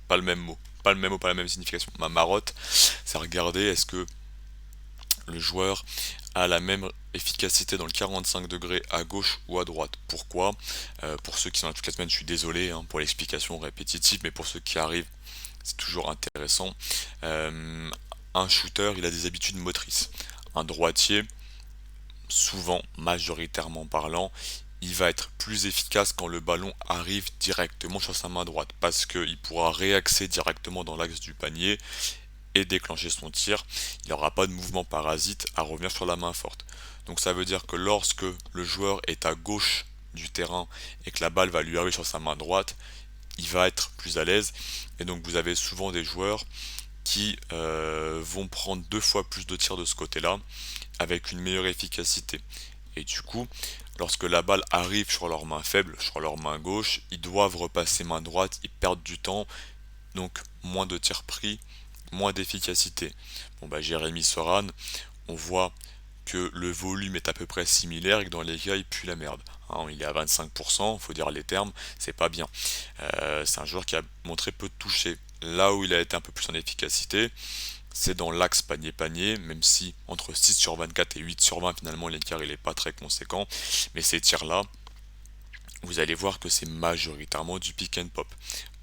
pas le même mot. Pas le même mot, pas la même signification. Ma marotte, c'est regarder est-ce que le joueur a la même efficacité dans le 45 degrés à gauche ou à droite. Pourquoi? Pour ceux qui sont là toute la semaine, je suis désolé hein, pour l'explication répétitive, mais pour ceux qui arrivent, c'est toujours intéressant. Un shooter, il a des habitudes motrices. Un droitier, souvent, majoritairement parlant, il va être plus efficace quand le ballon arrive directement sur sa main droite, parce qu'il pourra réaxer directement dans l'axe du panier et déclencher son tir. Il n'aura pas de mouvement parasite à revenir sur la main forte. Donc ça veut dire que lorsque le joueur est à gauche du terrain et que la balle va lui arriver sur sa main droite, il va être plus à l'aise. Et donc vous avez souvent des joueurs qui vont prendre 2 fois plus de tirs de ce côté-là, avec une meilleure efficacité. Et du coup, lorsque la balle arrive sur leur main faible, sur leur main gauche, ils doivent repasser main droite, ils perdent du temps, donc moins de tirs pris, moins d'efficacité. Bon bah Jérémy Soran, on voit que le volume est à peu près similaire et que dans les cas il pue la merde. Hein, il est à 25%, faut dire les termes, c'est pas bien. C'est un joueur qui a montré peu de toucher. Là où il a été un peu plus en efficacité, c'est dans l'axe panier-panier, même si entre 6 sur 24 et 8 sur 20 finalement l'écart il est pas très conséquent. Mais ces tirs-là, vous allez voir que c'est majoritairement du pick and pop.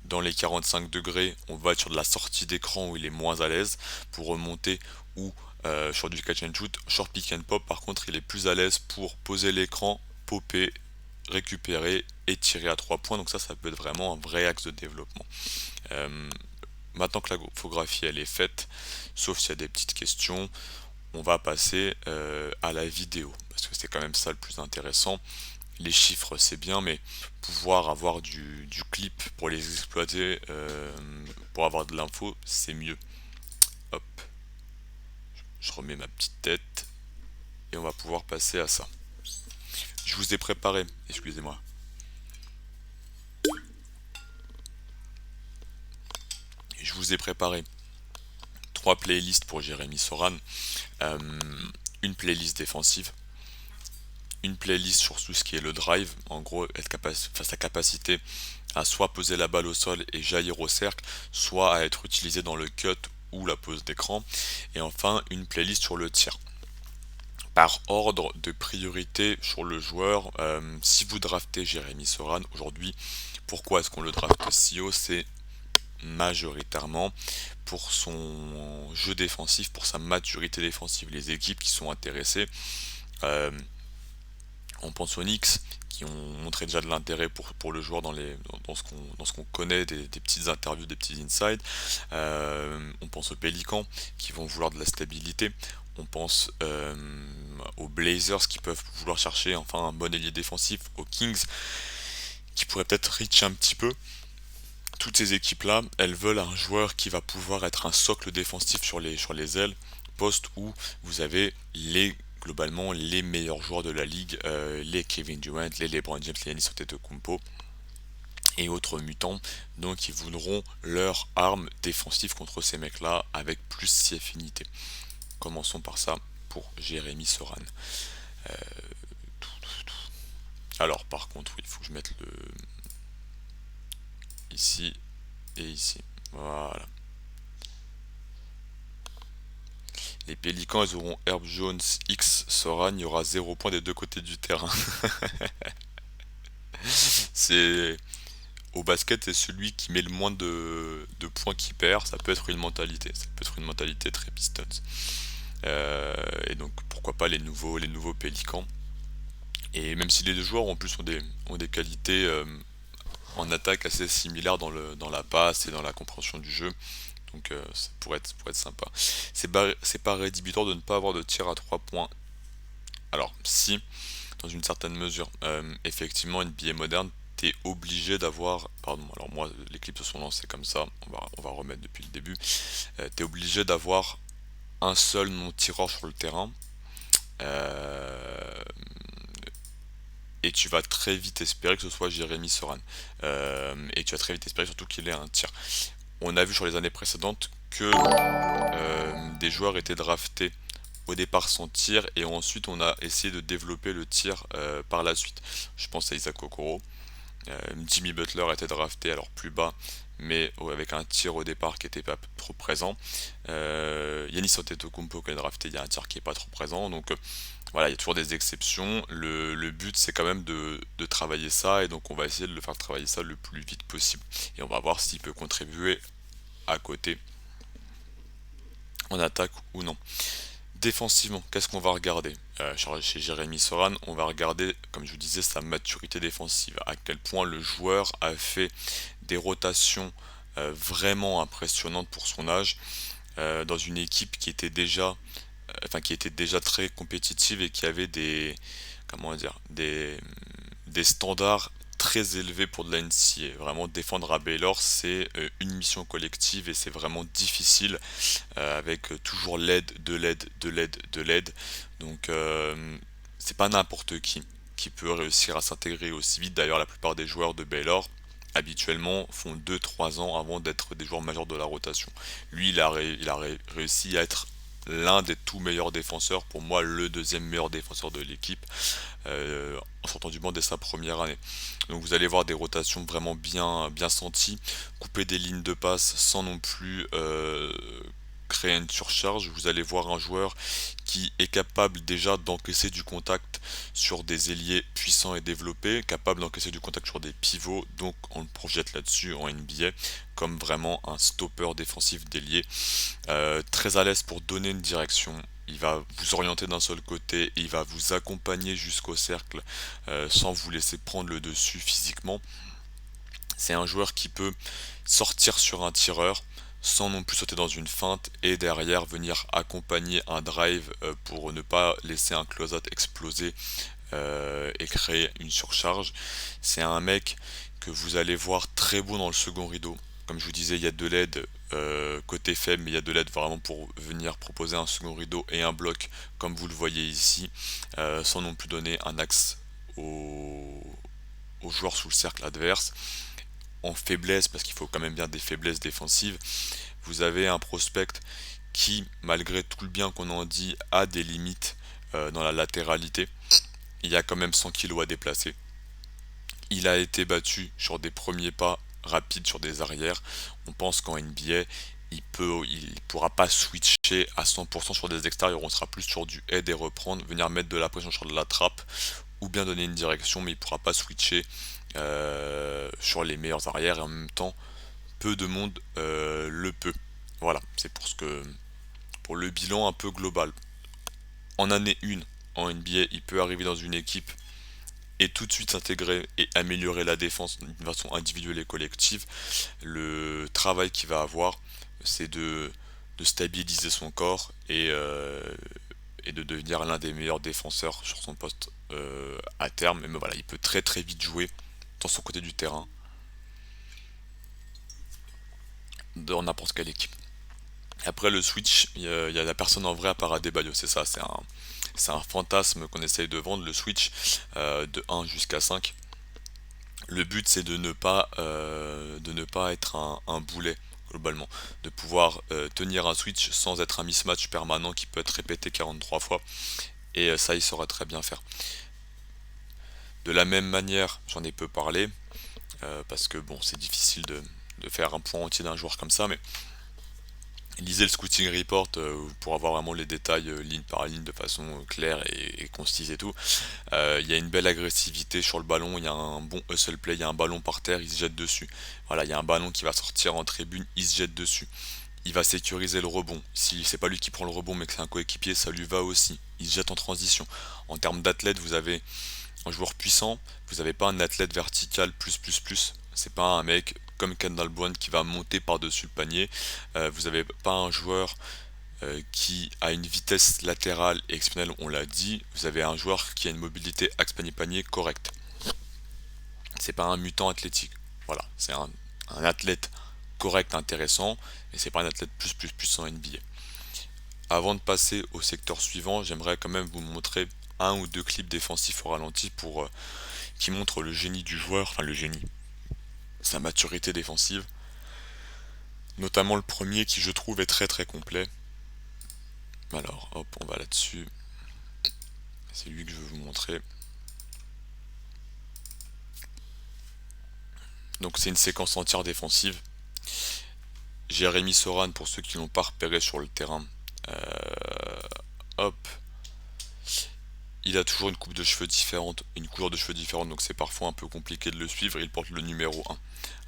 Dans les 45 degrés, on va sur de la sortie d'écran où il est moins à l'aise pour remonter ou sur du catch and shoot. Sur pick and pop, par contre, il est plus à l'aise pour poser l'écran, popper, récupérer et tirer à 3 points. Donc ça peut être vraiment un vrai axe de développement. Maintenant que la photographie elle est faite, sauf s'il y a des petites questions, on va passer à la vidéo parce que c'est quand même ça le plus intéressant. Les chiffres c'est bien, mais pouvoir avoir du clip pour les exploiter, pour avoir de l'info, c'est mieux. Hop, je remets ma petite tête et on va pouvoir passer à ça. Je vous ai préparé, excusez-moi. Je vous ai préparé 3 playlists pour Jérémy Soran, une playlist défensive, une playlist sur tout ce qui est le drive, en gros sa capacité à soit poser la balle au sol et jaillir au cercle, soit à être utilisé dans le cut ou la pose d'écran, et enfin une playlist sur le tir. Par ordre de priorité sur le joueur, si vous draftez Jérémy Soran aujourd'hui, pourquoi est-ce qu'on le draft si haut? C'est majoritairement pour son jeu défensif, pour sa maturité défensive. Les équipes qui sont intéressées, on pense aux Knicks qui ont montré déjà de l'intérêt pour le joueur dans ce qu'on connaît, des petites interviews, des petits insides. On pense aux Pelicans qui vont vouloir de la stabilité. On pense aux Blazers qui peuvent vouloir chercher enfin un bon ailier défensif. Aux Kings qui pourraient peut-être reach un petit peu. Toutes ces équipes-là, elles veulent un joueur qui va pouvoir être un socle défensif sur les ailes, poste où vous avez globalement les meilleurs joueurs de la ligue, les Kevin Durant, les LeBron James, les Giannis Antetokounmpo et autres mutants, donc ils voudront leur arme défensive contre ces mecs-là avec plus si affinité. Commençons par ça pour Jérémy Soran. Alors par contre, oui, il faut que je mette le ici et ici. Voilà. Les Pélicans, ils auront Herb Jones, X, Soran, il y aura 0 point des deux côtés du terrain. C'est au basket, c'est celui qui met le moins de points qui perd. Ça peut être une mentalité. Ça peut être une mentalité très Pistons. Et donc pourquoi pas les nouveaux Pélicans. Et même si les deux joueurs en plus ont des qualités en attaque assez similaires dans la passe et dans la compréhension du jeu. Donc ça pourrait être sympa. C'est pas rédhibitoire de ne pas avoir de tir à 3 points. Alors si, dans une certaine mesure, effectivement une NBA moderne, t'es obligé d'avoir... Pardon, alors moi les clips se sont lancés comme ça, on va remettre depuis le début. T'es obligé d'avoir un seul non-tireur sur le terrain. et tu vas très vite espérer que ce soit Jérémy Soran. Et tu vas très vite espérer surtout qu'il ait un tir. On a vu sur les années précédentes que des joueurs étaient draftés au départ sans tir et ensuite on a essayé de développer le tir par la suite. Je pense à Isaac Okoro. Jimmy Butler était drafté alors plus bas, mais avec un tir au départ qui n'était pas trop présent. Giannis Antetokounmpo qui est drafté, il y a un tir qui n'est pas trop présent. Donc voilà, il y a toujours des exceptions. Le but c'est quand même de travailler ça, et donc on va essayer de le faire travailler ça le plus vite possible. Et on va voir s'il peut contribuer à côté en attaque ou non. Défensivement, qu'est-ce qu'on va regarder chez Jérémy Soran? On va regarder, comme je vous disais, sa maturité défensive, à quel point le joueur a fait des rotations vraiment impressionnantes pour son âge, dans une équipe qui était déjà, qui était déjà très compétitive et qui avait comment dire, des standards très élevés pour de la NCAA. Vraiment défendre à Baylor, c'est une mission collective et c'est vraiment difficile, avec toujours l'aide, de l'aide, de l'aide, de l'aide. Donc c'est pas n'importe qui peut réussir à s'intégrer aussi vite. D'ailleurs, la plupart des joueurs de Baylor habituellement font 2-3 ans avant d'être des joueurs majeurs de la rotation. Lui, il a réussi à être l'un des tout meilleurs défenseurs, pour moi le deuxième meilleur défenseur de l'équipe, en sortant du banc dès sa première année. Donc vous allez voir des rotations vraiment bien senties, couper des lignes de passe sans non plus créer une surcharge. Vous allez voir un joueur qui est capable déjà d'encaisser du contact sur des ailiers puissants et développés, capable d'encaisser du contact sur des pivots, donc on le projette là-dessus en NBA comme vraiment un stopper défensif d'ailier, très à l'aise pour donner une direction. Il va vous orienter d'un seul côté et il va vous accompagner jusqu'au cercle, sans vous laisser prendre le dessus physiquement. C'est un joueur qui peut sortir sur un tireur sans non plus sauter dans une feinte et derrière venir accompagner un drive, pour ne pas laisser un close-out exploser et créer une surcharge. C'est un mec que vous allez voir très beau dans le second rideau. Comme je vous disais, il y a de l'aide côté faible, mais il y a de l'aide vraiment pour venir proposer un second rideau et un bloc, comme vous le voyez ici, sans non plus donner un axe aux joueurs sous le cercle adverse. En faiblesse, parce qu'il faut quand même bien des faiblesses défensives, vous avez un prospect qui, malgré tout le bien qu'on en dit, a des limites dans la latéralité. Il y a quand même 100 kg à déplacer. Il a été battu sur des premiers pas rapides sur des arrières. On pense qu'en NBA, il pourra pas switcher à 100% sur des extérieurs. On sera plus sur du aide et reprendre, venir mettre de la pression sur de la trappe, ou bien donner une direction, mais il pourra pas switcher sur les meilleurs arrières, et en même temps, peu de monde le peut. Voilà, c'est pour le bilan un peu global. En année 1, en NBA, il peut arriver dans une équipe et tout de suite s'intégrer et améliorer la défense d'une façon individuelle et collective. Le travail qu'il va avoir, c'est de stabiliser son corps et de devenir l'un des meilleurs défenseurs sur son poste à terme. Mais voilà, il peut très très vite jouer dans son côté du terrain, dans n'importe quelle équipe. Après le switch, il y a la personne en vrai à part Adebayo, c'est ça, c'est un fantasme qu'on essaye de vendre, le switch de 1 jusqu'à 5. Le but c'est de ne pas être un boulet globalement, de pouvoir tenir un switch sans être un mismatch permanent qui peut être répété 43 fois, et ça il saura très bien faire. De la même manière, j'en ai peu parlé, parce que bon, c'est difficile de faire un point entier d'un joueur comme ça, mais lisez le scouting report pour avoir vraiment les détails ligne par ligne de façon claire et concise et tout. Il y a une belle agressivité sur le ballon, il y a un bon hustle play, il y a un ballon par terre, il se jette dessus. Voilà, il y a un ballon qui va sortir en tribune, il se jette dessus. Il va sécuriser le rebond. Si c'est pas lui qui prend le rebond mais que c'est un coéquipier, ça lui va aussi. Il se jette en transition. En termes d'athlète, vous avez un joueur puissant, vous n'avez pas un athlète vertical plus. C'est pas un mec comme Kendall Brown qui va monter par-dessus le panier. Vous n'avez pas un joueur qui a une vitesse latérale et exceptionnelle, on l'a dit. Vous avez un joueur qui a une mobilité axe panier-panier correcte. C'est pas un mutant athlétique. Voilà, c'est un athlète correct, intéressant, mais c'est pas un athlète plus en NBA. Avant de passer au secteur suivant, j'aimerais quand même vous montrer un ou deux clips défensifs au ralenti pour qui montrent le génie du joueur, enfin le génie, sa maturité défensive. Notamment le premier qui je trouve est très très complet. Alors hop, on va là-dessus. C'est lui que je veux vous montrer. Donc c'est une séquence entière défensive. Jérémy Soran, pour ceux qui l'ont pas repéré sur le terrain, hop, il a toujours une coupe de cheveux différente, une couleur de cheveux différente, donc c'est parfois un peu compliqué de le suivre. Il porte le numéro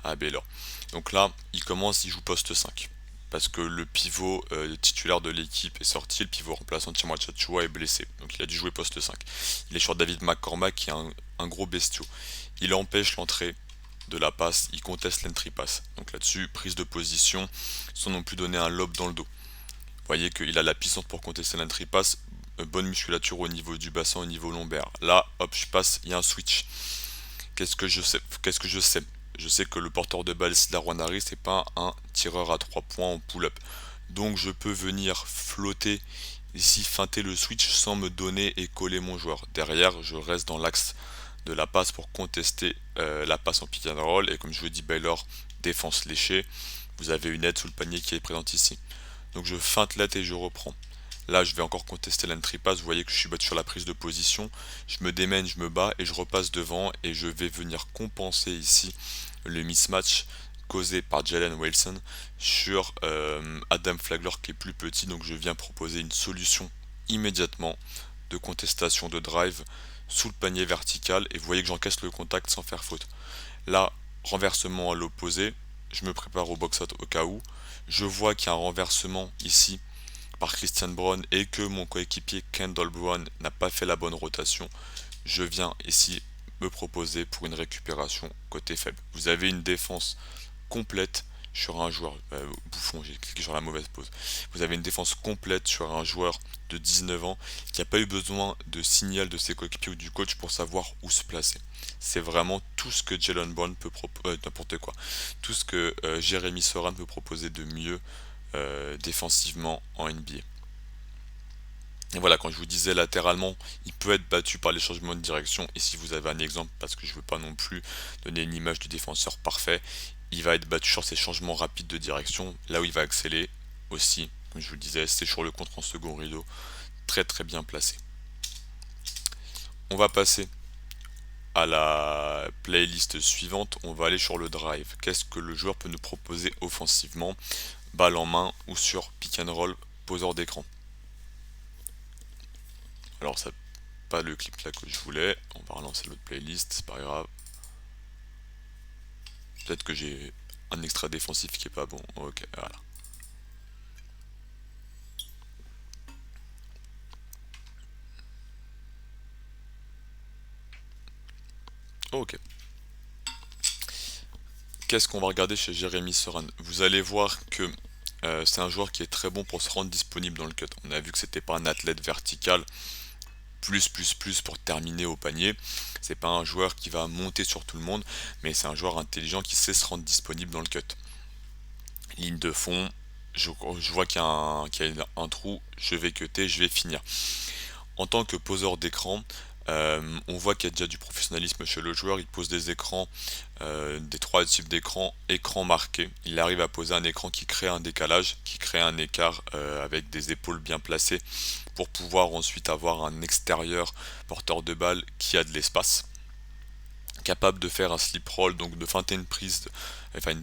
1 à Baylor. Donc là, il commence, il joue poste 5. Parce que le pivot titulaire de l'équipe est sorti, le pivot remplaçant de Tchamwa Tchatchoua est blessé. Donc il a dû jouer poste 5. Il est sur David McCormack qui est un gros bestiau. Il empêche l'entrée de la passe, il conteste l'entry pass. Donc là-dessus, prise de position, sans non plus donner un lob dans le dos. Vous voyez qu'il a la puissance pour contester l'entry pass, bonne musculature au niveau du bassin, au niveau lombaire. Là, hop, je passe, il y a un switch. Qu'est-ce que je sais? Je sais que le porteur de balle Darwan Harris n'est pas un tireur à 3 points en pull-up. Donc je peux venir flotter ici, feinter le switch sans me donner et coller mon joueur. Derrière, je reste dans l'axe de la passe pour contester la passe en pick and roll. Et comme je vous dis, Baylor, défense léchée. Vous avez une aide sous le panier qui est présente ici. Donc je feinte l'aide et je reprends. Là, je vais encore contester l'entry pass. Vous voyez que je suis battu sur la prise de position. Je me démène, je me bats et je repasse devant. Et je vais venir compenser ici le mismatch causé par Jalen Wilson sur Adam Flagler qui est plus petit. Donc je viens proposer une solution immédiatement de contestation de drive sous le panier vertical. Et vous voyez que j'encaisse le contact sans faire faute. Là, renversement à l'opposé. Je me prépare au box-out au cas où. Je vois qu'il y a un renversement ici par Christian Brown et que mon coéquipier Kendall Brown n'a pas fait la bonne rotation, je viens ici me proposer pour une récupération côté faible. Vous avez une défense complète sur un joueur bouffon, j'ai cliqué sur la mauvaise pause. Vous avez une défense complète sur un joueur de 19 ans qui n'a pas eu besoin de signal de ses coéquipiers ou du coach pour savoir où se placer. C'est vraiment tout ce que Jalen Brown peut proposer, n'importe quoi, tout ce que Jérémy Soran peut proposer de mieux défensivement en NBA. Et voilà, quand je vous disais latéralement, il peut être battu par les changements de direction. Et si vous avez un exemple, parce que je ne veux pas non plus donner une image du défenseur parfait, il va être battu sur ces changements rapides de direction. Là où il va exceller aussi, comme je vous le disais, c'est sur le contre en second rideau, très très bien placé. On va passer à la playlist suivante. On va aller sur le drive. Qu'est-ce que le joueur peut nous proposer offensivement, balle en main ou sur pick and roll, poseur d'écran. Alors ça pas le clip là que je voulais, on va relancer l'autre playlist, c'est pas grave. Peut-être que j'ai un extra défensif qui est pas bon. Ok, voilà. Ok. Qu'est-ce qu'on va regarder chez Jérémy Soran? Vous allez voir que c'est un joueur qui est très bon pour se rendre disponible dans le cut. On a vu que c'était pas un athlète vertical, plus pour terminer au panier. C'est pas un joueur qui va monter sur tout le monde, mais c'est un joueur intelligent qui sait se rendre disponible dans le cut. Ligne de fond, je vois qu'il y a un trou, je vais cutter, je vais finir. En tant que poseur d'écran, on voit qu'il y a déjà du professionnalisme chez le joueur. Il pose des écrans, des trois types d'écrans, écran marqué. Il arrive à poser un écran qui crée un décalage, qui crée un écart avec des épaules bien placées pour pouvoir ensuite avoir un extérieur porteur de balle qui a de l'espace, capable de faire un slip roll, donc de feinter une prise, enfin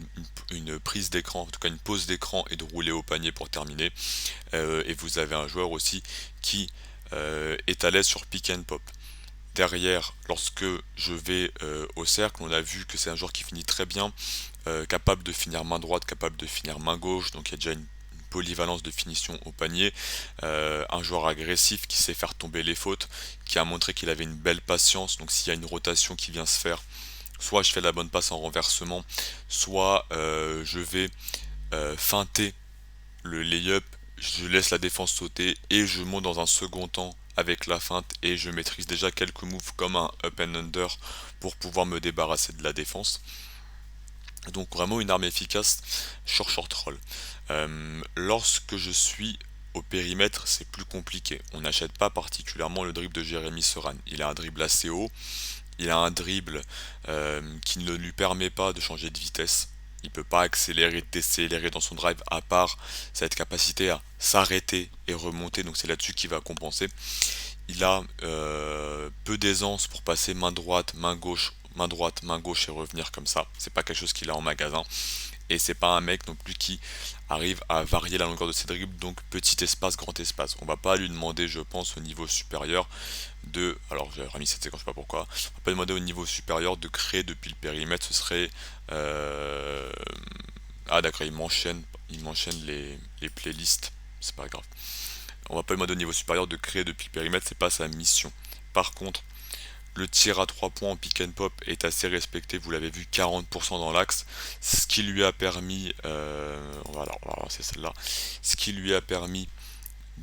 une prise d'écran, en tout cas une pause d'écran et de rouler au panier pour terminer. Et vous avez un joueur aussi qui est à l'aise sur pick and pop. Derrière, lorsque je vais au cercle, on a vu que c'est un joueur qui finit très bien, capable de finir main droite, capable de finir main gauche, donc il y a déjà une polyvalence de finition au panier, un joueur agressif qui sait faire tomber les fautes, qui a montré qu'il avait une belle patience, donc s'il y a une rotation qui vient se faire, soit je fais la bonne passe en renversement, soit je vais feinter le lay-up, je laisse la défense sauter et je monte dans un second temps avec la feinte et je maîtrise déjà quelques moves comme un up and under pour pouvoir me débarrasser de la défense. Donc vraiment une arme efficace sur short roll. Lorsque je suis Au périmètre, c'est plus compliqué. On n'achète pas particulièrement le dribble de Jérémy Soran. Il a un dribble assez haut, il a un dribble qui ne lui permet pas de changer de vitesse. Il peut pas accélérer, décélérer dans son drive, à part cette capacité à s'arrêter et remonter, donc c'est là-dessus qu'il va compenser. Il a peu d'aisance pour passer main droite, main gauche, main droite, main gauche et revenir comme ça. C'est pas quelque chose qu'il a en magasin. Et c'est pas un mec non plus qui arrive à varier la longueur de ses dribbles, donc petit espace, grand espace. On va pas lui demander, je pense, au niveau supérieur de. Alors j'ai remis cette séquence, je sais pas pourquoi. On va pas demander au niveau supérieur de créer depuis le périmètre, ce serait. Ah d'accord, il m'enchaîne les playlists, c'est pas grave. On va pas demander au niveau supérieur de créer depuis le périmètre, c'est pas sa mission. Par contre, le tir à 3 points en pick and pop est assez respecté, vous l'avez vu, 40% dans l'axe, ce qui lui a permis, on va lancer celle-là, ce qui lui a permis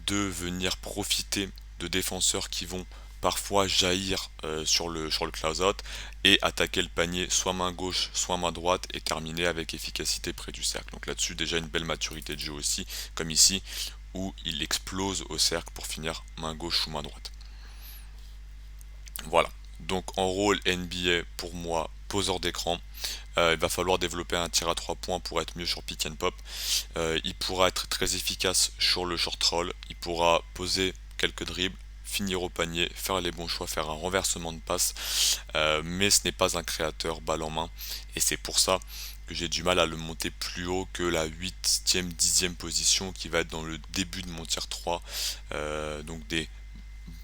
de venir profiter de défenseurs qui vont parfois jaillir sur le close-out et attaquer le panier soit main gauche, soit main droite et terminer avec efficacité près du cercle. Donc là-dessus déjà une belle maturité de jeu aussi, comme ici, où il explose au cercle pour finir main gauche ou main droite. Voilà. Donc en rôle NBA, pour moi, poseur d'écran. Il va falloir développer un tir à 3 points pour être mieux sur pick and pop. Il pourra être très efficace sur le short roll. Il pourra poser quelques dribbles, finir au panier, faire les bons choix, faire un renversement de passe. Mais ce n'est pas un créateur balle en main. Et c'est pour ça que j'ai du mal à le monter plus haut que la 8e, 10e position qui va être dans le début de mon tier 3. Donc des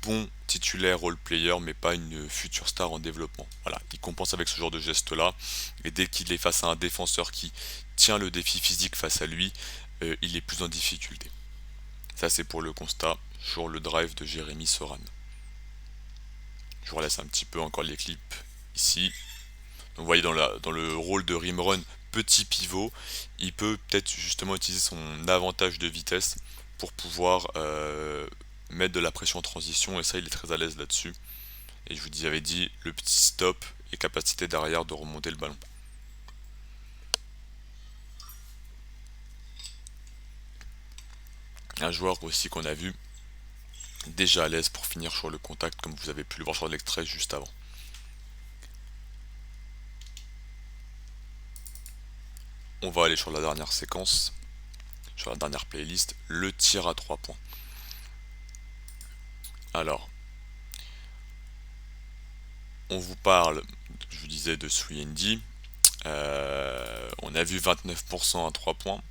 bon titulaire role player mais pas une future star en développement. Voilà, il compense avec ce genre de geste là et dès qu'il est face à un défenseur qui tient le défi physique face à lui, il est plus en difficulté. Ça c'est pour le constat sur le drive de Jérémy Soran. Je vous relaisse un petit peu encore les clips ici. Donc vous voyez dans le rôle de rim run petit pivot, il peut peut-être justement utiliser son avantage de vitesse pour pouvoir mettre de la pression en transition et ça il est très à l'aise là-dessus. Et je vous avais dit le petit stop et capacité derrière de remonter le ballon. Un joueur aussi qu'on a vu déjà à l'aise pour finir sur le contact comme vous avez pu le voir sur l'extrait juste avant. On va aller sur la dernière séquence, sur la dernière playlist, le tir à 3 points. Alors, on vous parle, je vous disais, de 3D. On a vu 29% à 3 points.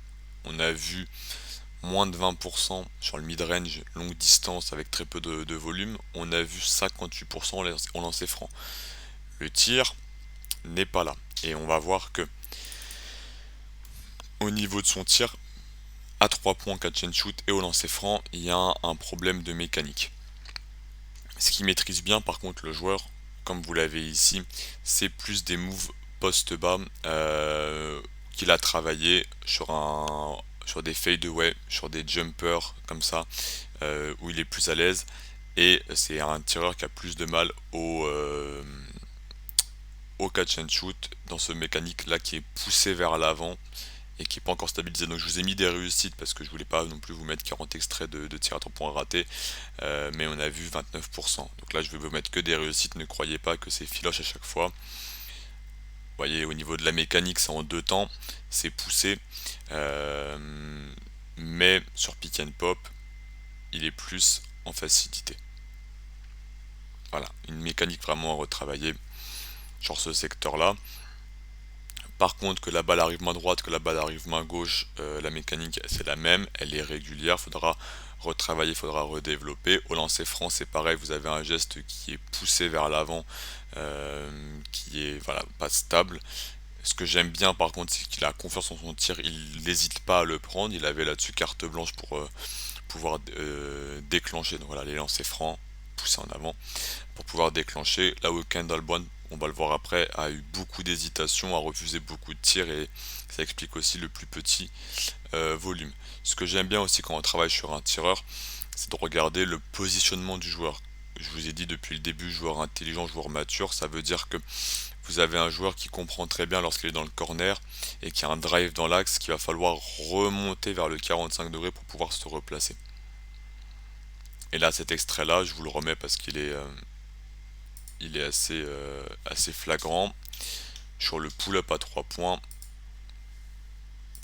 On a vu moins de 20% sur le mid-range, longue distance avec très peu de volume. On a vu 58% en lancer franc. Le tir n'est pas là. Et on va voir que au niveau de son tir, à 3 points, catch and shoot et au lancer franc, il y a un problème de mécanique. Ce qui maîtrise bien par contre le joueur, comme vous l'avez ici, c'est plus des moves post-bas qu'il a travaillé sur des fadeaway, sur des jumpers comme ça, où il est plus à l'aise. Et c'est un tireur qui a plus de mal au catch and shoot dans ce mécanique là qui est poussé vers l'avant et qui n'est pas encore stabilisé. Donc je vous ai mis des réussites parce que je voulais pas non plus vous mettre 40 extraits de tir à 3 points ratés, mais on a vu 29%. Donc là je vais vous mettre que des réussites, ne croyez pas que c'est filoche à chaque fois. Vous voyez au niveau de la mécanique c'est en 2 temps, c'est poussé, mais sur pick and pop il est plus en facilité. Voilà, une mécanique vraiment à retravailler sur ce secteur là. Par contre, que la balle arrive main droite, que la balle arrive main gauche, la mécanique c'est la même, elle est régulière, faudra retravailler, faudra redévelopper. Au lancer franc c'est pareil, vous avez un geste qui est poussé vers l'avant, qui est voilà, pas stable. Ce que j'aime bien par contre c'est qu'il a confiance en son tir, il n'hésite pas à le prendre, il avait là-dessus carte blanche pour pouvoir déclencher, donc voilà les lancers francs, pousser en avant, pour pouvoir déclencher. Là où Kendall Brown, on va le voir après, a eu beaucoup d'hésitation, a refusé beaucoup de tirs et ça explique aussi le plus petit volume. Ce que j'aime bien aussi quand on travaille sur un tireur, c'est de regarder le positionnement du joueur. Je vous ai dit depuis le début, joueur intelligent, joueur mature, ça veut dire que vous avez un joueur qui comprend très bien lorsqu'il est dans le corner et qui a un drive dans l'axe qu'il va falloir remonter vers le 45 degrés pour pouvoir se replacer. Et là, cet extrait-là, je vous le remets parce qu'il est assez flagrant. Sur le pull-up à 3 points,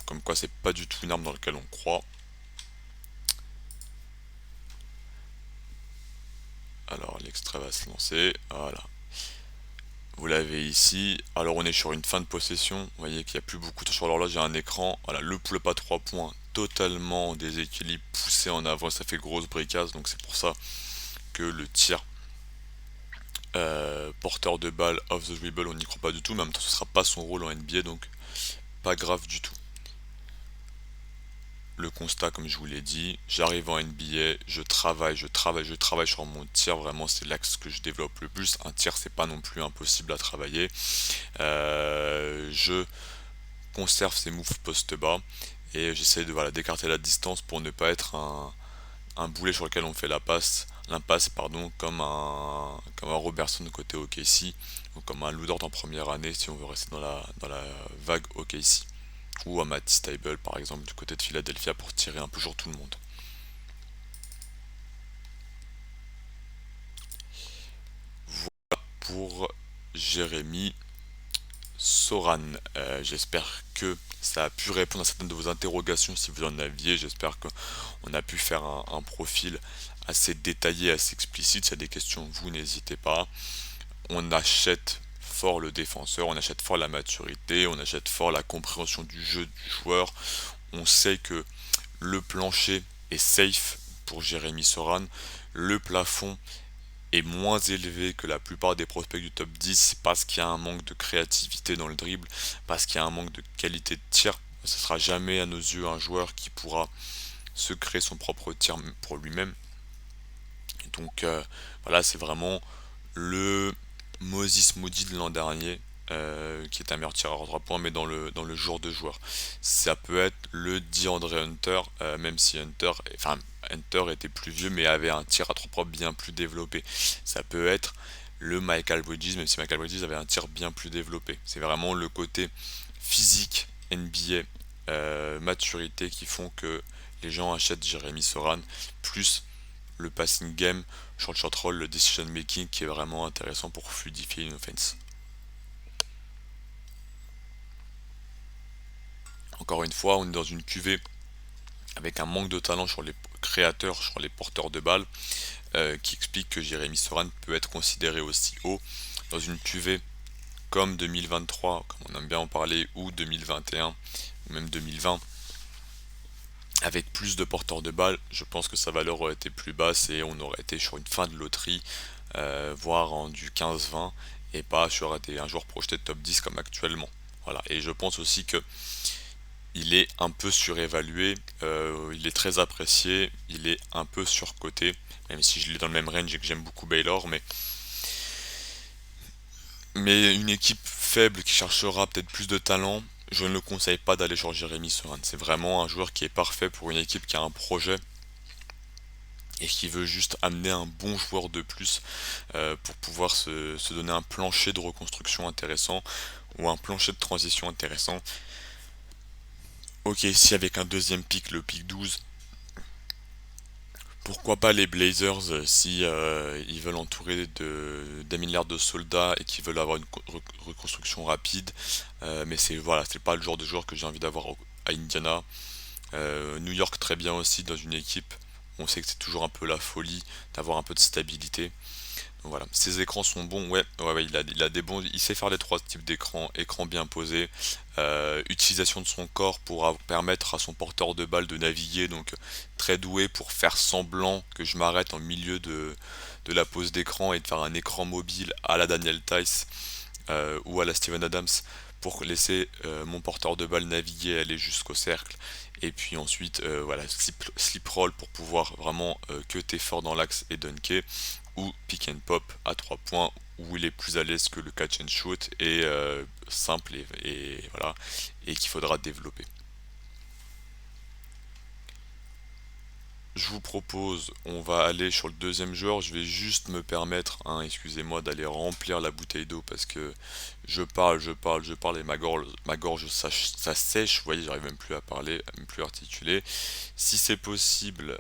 comme quoi c'est pas du tout une arme dans laquelle on croit. Alors l'extrait va se lancer, voilà. Vous l'avez ici. Alors on est sur une fin de possession. Vous voyez qu'il n'y a plus beaucoup de temps sur l'horloge. J'ai un écran. Voilà, le pull-up à 3 points, totalement en déséquilibre, poussé en avant. Ça fait grosse bricasse. Donc c'est pour ça que le tir porteur de balle off the dribble, on n'y croit pas du tout. Mais en même temps, ce sera pas son rôle en NBA. Donc pas grave du tout. Le constat, comme je vous l'ai dit, j'arrive en NBA, je travaille sur mon tir. Vraiment, c'est l'axe que je développe le plus. Un tir, c'est pas non plus impossible à travailler. Je conserve ses moves post bas et j'essaie de voilà, d'écarter la distance pour ne pas être un boulet sur lequel on fait l'impasse pardon, comme un Robertson côté OKC ou comme un Lou Dort en première année si on veut rester dans la vague OKC ou à Matisse Thybulle par exemple du côté de Philadelphia pour tirer un peu sur tout le monde. Voilà pour Jérémy Soran. J'espère que ça a pu répondre à certaines de vos interrogations si vous en aviez. J'espère qu'on a pu faire un profil assez détaillé, assez explicite. S'il y a des questions, vous n'hésitez pas. On achète fort le défenseur, on achète fort la maturité, on achète fort la compréhension du jeu du joueur. On sait que le plancher est safe pour Jérémy Soran. Le plafond est moins élevé que la plupart des prospects du top 10 parce qu'il y a un manque de créativité dans le dribble, parce qu'il y a un manque de qualité de tir. Ce sera jamais à nos yeux un joueur qui pourra se créer son propre tir pour lui-même. Donc voilà, c'est vraiment le Moses Moody de l'an dernier, qui est un meilleur tireur à 3 points, mais dans le jour de joueur. Ça peut être le DeAndre Hunter, même si Hunter était plus vieux, mais avait un tir à 3 points bien plus développé. Ça peut être le Michael Bridges, même si Michael Bridges avait un tir bien plus développé. C'est vraiment le côté physique NBA, maturité qui font que les gens achètent Jeremy Soran, plus le passing game, sur le short roll, le decision making qui est vraiment intéressant pour fluidifier une offense. Encore une fois, on est dans une QV avec un manque de talent sur les créateurs, sur les porteurs de balles, qui explique que Jérémy Soran peut être considéré aussi haut dans une QV comme 2023, comme on aime bien en parler, ou 2021, ou même 2020, avec plus de porteurs de balles. Je pense que sa valeur aurait été plus basse et on aurait été sur une fin de loterie, voire en du 15-20, et pas sur un joueur projeté de top 10 comme actuellement. Voilà. Et je pense aussi que il est un peu surévalué, il est très apprécié, il est un peu surcoté, même si je l'ai dans le même range et que j'aime beaucoup Baylor, mais une équipe faible qui cherchera peut-être plus de talent, je ne le conseille pas d'aller sur Jérémy Soran. C'est vraiment un joueur qui est parfait pour une équipe qui a un projet et qui veut juste amener un bon joueur de plus, pour pouvoir se donner un plancher de reconstruction intéressant ou un plancher de transition intéressant. Ok, si avec un deuxième pick, le pick 12, pourquoi pas les Blazers, si ils veulent entourer d'un milliard de soldats et qu'ils veulent avoir une reconstruction rapide. Mais c'est voilà, c'est pas le genre de joueur que j'ai envie d'avoir à Indiana. New York très bien aussi dans une équipe. On sait que c'est toujours un peu la folie d'avoir un peu de stabilité. Donc voilà, ses écrans sont bons, ouais, ouais, ouais, il a des bons, il sait faire les trois types d'écrans, écran bien posé, utilisation de son corps pour permettre à son porteur de balle de naviguer, donc très doué pour faire semblant que je m'arrête en milieu de la pose d'écran et de faire un écran mobile à la Daniel Tice, ou à la Steven Adams pour laisser mon porteur de balle naviguer, aller jusqu'au cercle, et puis ensuite voilà, slip roll pour pouvoir vraiment cutter fort dans l'axe et dunker, ou pick and pop à 3 points où il est plus à l'aise que le catch and shoot et simple et voilà, et qu'il faudra développer. je vous propose, on va aller sur le deuxième joueur. Je vais juste me permettre, hein, excusez-moi, d'aller remplir la bouteille d'eau parce que je parle et ma gorge ça sèche. Vous voyez, j'arrive même plus à parler, même plus à articuler. Si c'est possible,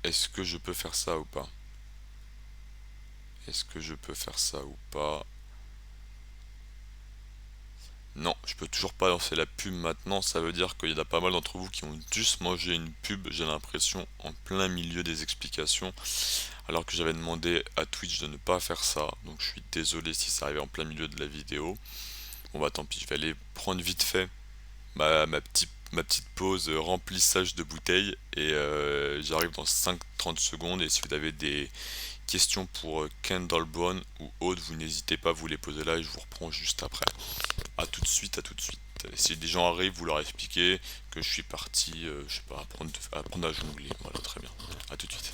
est-ce que je peux faire ça ou pas? Est-ce que je peux faire ça ou pas? Non, je peux toujours pas lancer la pub maintenant, ça veut dire qu'il y en a pas mal d'entre vous qui ont juste mangé une pub, j'ai l'impression, en plein milieu des explications, alors que j'avais demandé à Twitch de ne pas faire ça, donc je suis désolé si ça arrivait en plein milieu de la vidéo. Bon bah tant pis, je vais aller prendre vite fait ma petite pause remplissage de bouteille et j'arrive dans 5-30 secondes et si vous avez des questions pour Kendall Brown ou autre, vous n'hésitez pas à vous les poser là et je vous reprends juste après. À tout de suite, à tout de suite. Si des gens arrivent, vous leur expliquez que je suis parti, je sais pas, apprendre à jongler. Voilà, très bien. À tout de suite.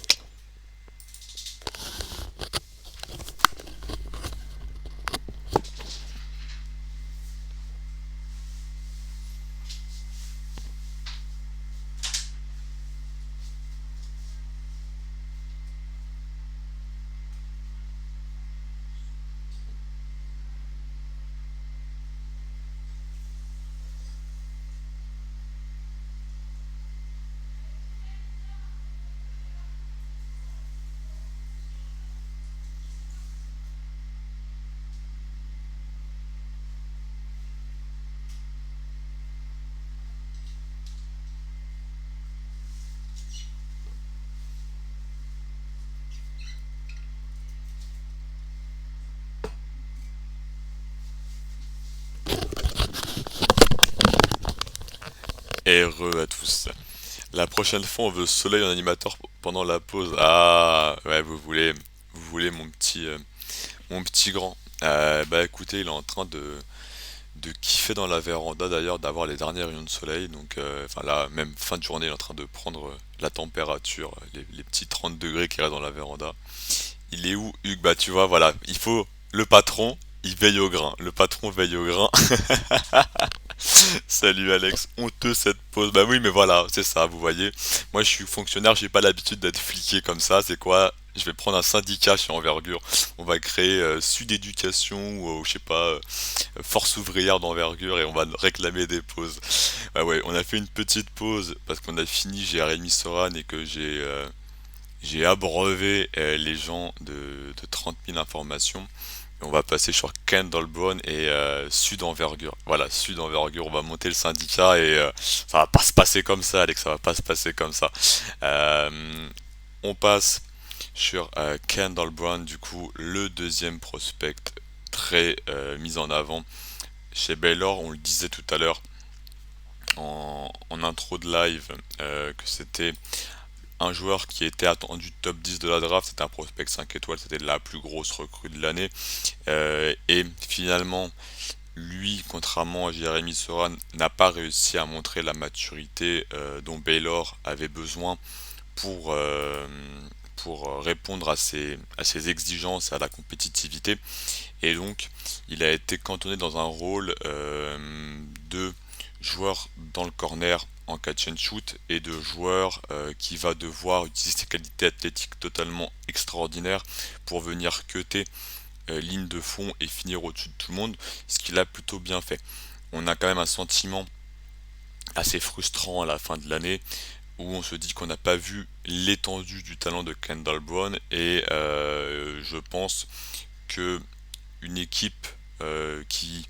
Heureux à tous. La prochaine fois, on veut soleil en animateur pendant la pause. Ah, ouais, vous voulez mon petit grand. Bah écoutez, il est en train de kiffer dans la véranda d'ailleurs, d'avoir les dernières rayons de soleil. Donc, enfin là, même fin de journée, il est en train de prendre la température, les petits 30 degrés qu'il y a dans la véranda. Il est où, Hugues? Bah tu vois, voilà, il faut le patron, il veille au grain. Le patron veille au grain. Salut Alex, honteux cette pause. Bah oui, mais voilà, c'est ça, vous voyez. Moi, je suis fonctionnaire, j'ai pas l'habitude d'être fliqué comme ça. C'est quoi? Je vais prendre un syndicat chez Envergure. On va créer Sud Éducation ou je sais pas, Force ouvrière d'Envergure et on va réclamer des pauses. Bah ouais, on a fait une petite pause parce qu'on a fini Jérémy Soran et que j'ai abreuvé les gens de 30 000 informations. Et on va passer sur Kendall Brown et Sud Envergure. Voilà, Sud Envergure, on va monter le syndicat et ça va pas se passer comme ça, Alex, ça va pas se passer comme ça. On passe sur Kendall Brown, du coup, le deuxième prospect très mis en avant chez Baylor. On le disait tout à l'heure en intro de live que c'était un joueur qui était attendu top 10 de la draft, c'était un prospect 5 étoiles, c'était la plus grosse recrue de l'année. Et finalement, lui, contrairement à Jeremy Soran, n'a pas réussi à montrer la maturité dont Baylor avait besoin pour, euh, pour répondre à ses exigences, à la compétitivité. Et donc, il a été cantonné dans un rôle de joueur dans le corner en catch and shoot et de joueur qui va devoir utiliser ses qualités athlétiques totalement extraordinaires pour venir cutter ligne de fond et finir au-dessus de tout le monde, ce qu'il a plutôt bien fait. On a quand même un sentiment assez frustrant à la fin de l'année où on se dit qu'on n'a pas vu l'étendue du talent de Kendall Brown et je pense que une équipe qui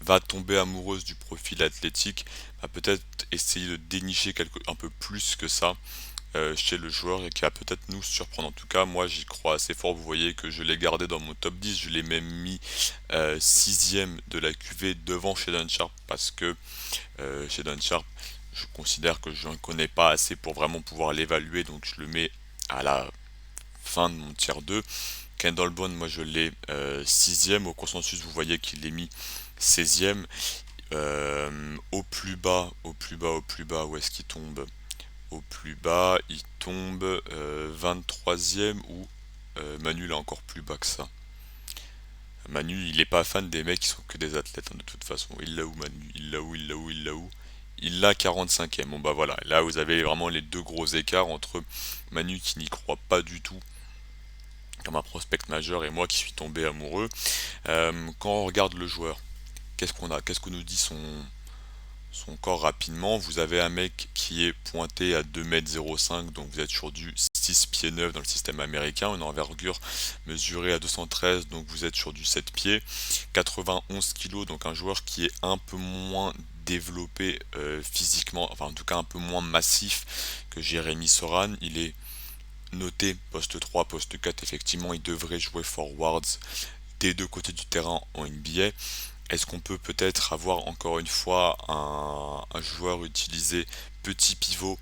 va tomber amoureuse du profil athlétique va peut-être essayer de dénicher un peu plus que ça chez le joueur et qui va peut-être nous surprendre. En tout cas, moi j'y crois assez fort. Vous voyez que je l'ai gardé dans mon top 10, je l'ai même mis 6ème de la QV devant Shedon Sharp parce que Shedon Sharp, je considère que je ne connais pas assez pour vraiment pouvoir l'évaluer, donc je le mets à la fin de mon tier 2. Kendall Brown, moi je l'ai 6ème. Au consensus, vous voyez qu'il est mis 16ème. Au plus bas, au plus bas, au plus bas, où est-ce qu'il tombe? Au plus bas, il tombe 23ème ou Manu là encore plus bas que ça. Manu, il est pas fan des mecs qui sont que des athlètes hein, de toute façon. Il l'a où Manu? Il l'a où? Il l'a où? Il l'a où? il l'a 45e. Bon bah voilà, là vous avez vraiment les deux gros écarts entre Manu qui n'y croit pas du tout comme un prospect majeur et moi qui suis tombé amoureux. Quand on regarde le joueur, qu'est-ce que nous dit son corps rapidement? Vous avez un mec qui est pointé à 2,05 m, donc vous êtes sur du 6 pieds 9 dans le système américain, une envergure mesurée à 213, donc vous êtes sur du 7 pieds, 91 kilos, donc un joueur qui est un peu moins développé physiquement, enfin en tout cas un peu moins massif que Jérémy Soran. Il est noté poste 3, poste 4, effectivement il devrait jouer forwards des deux côtés du terrain en NBA. Est-ce qu'on peut peut-être avoir encore une fois un joueur utilisé petit pivot?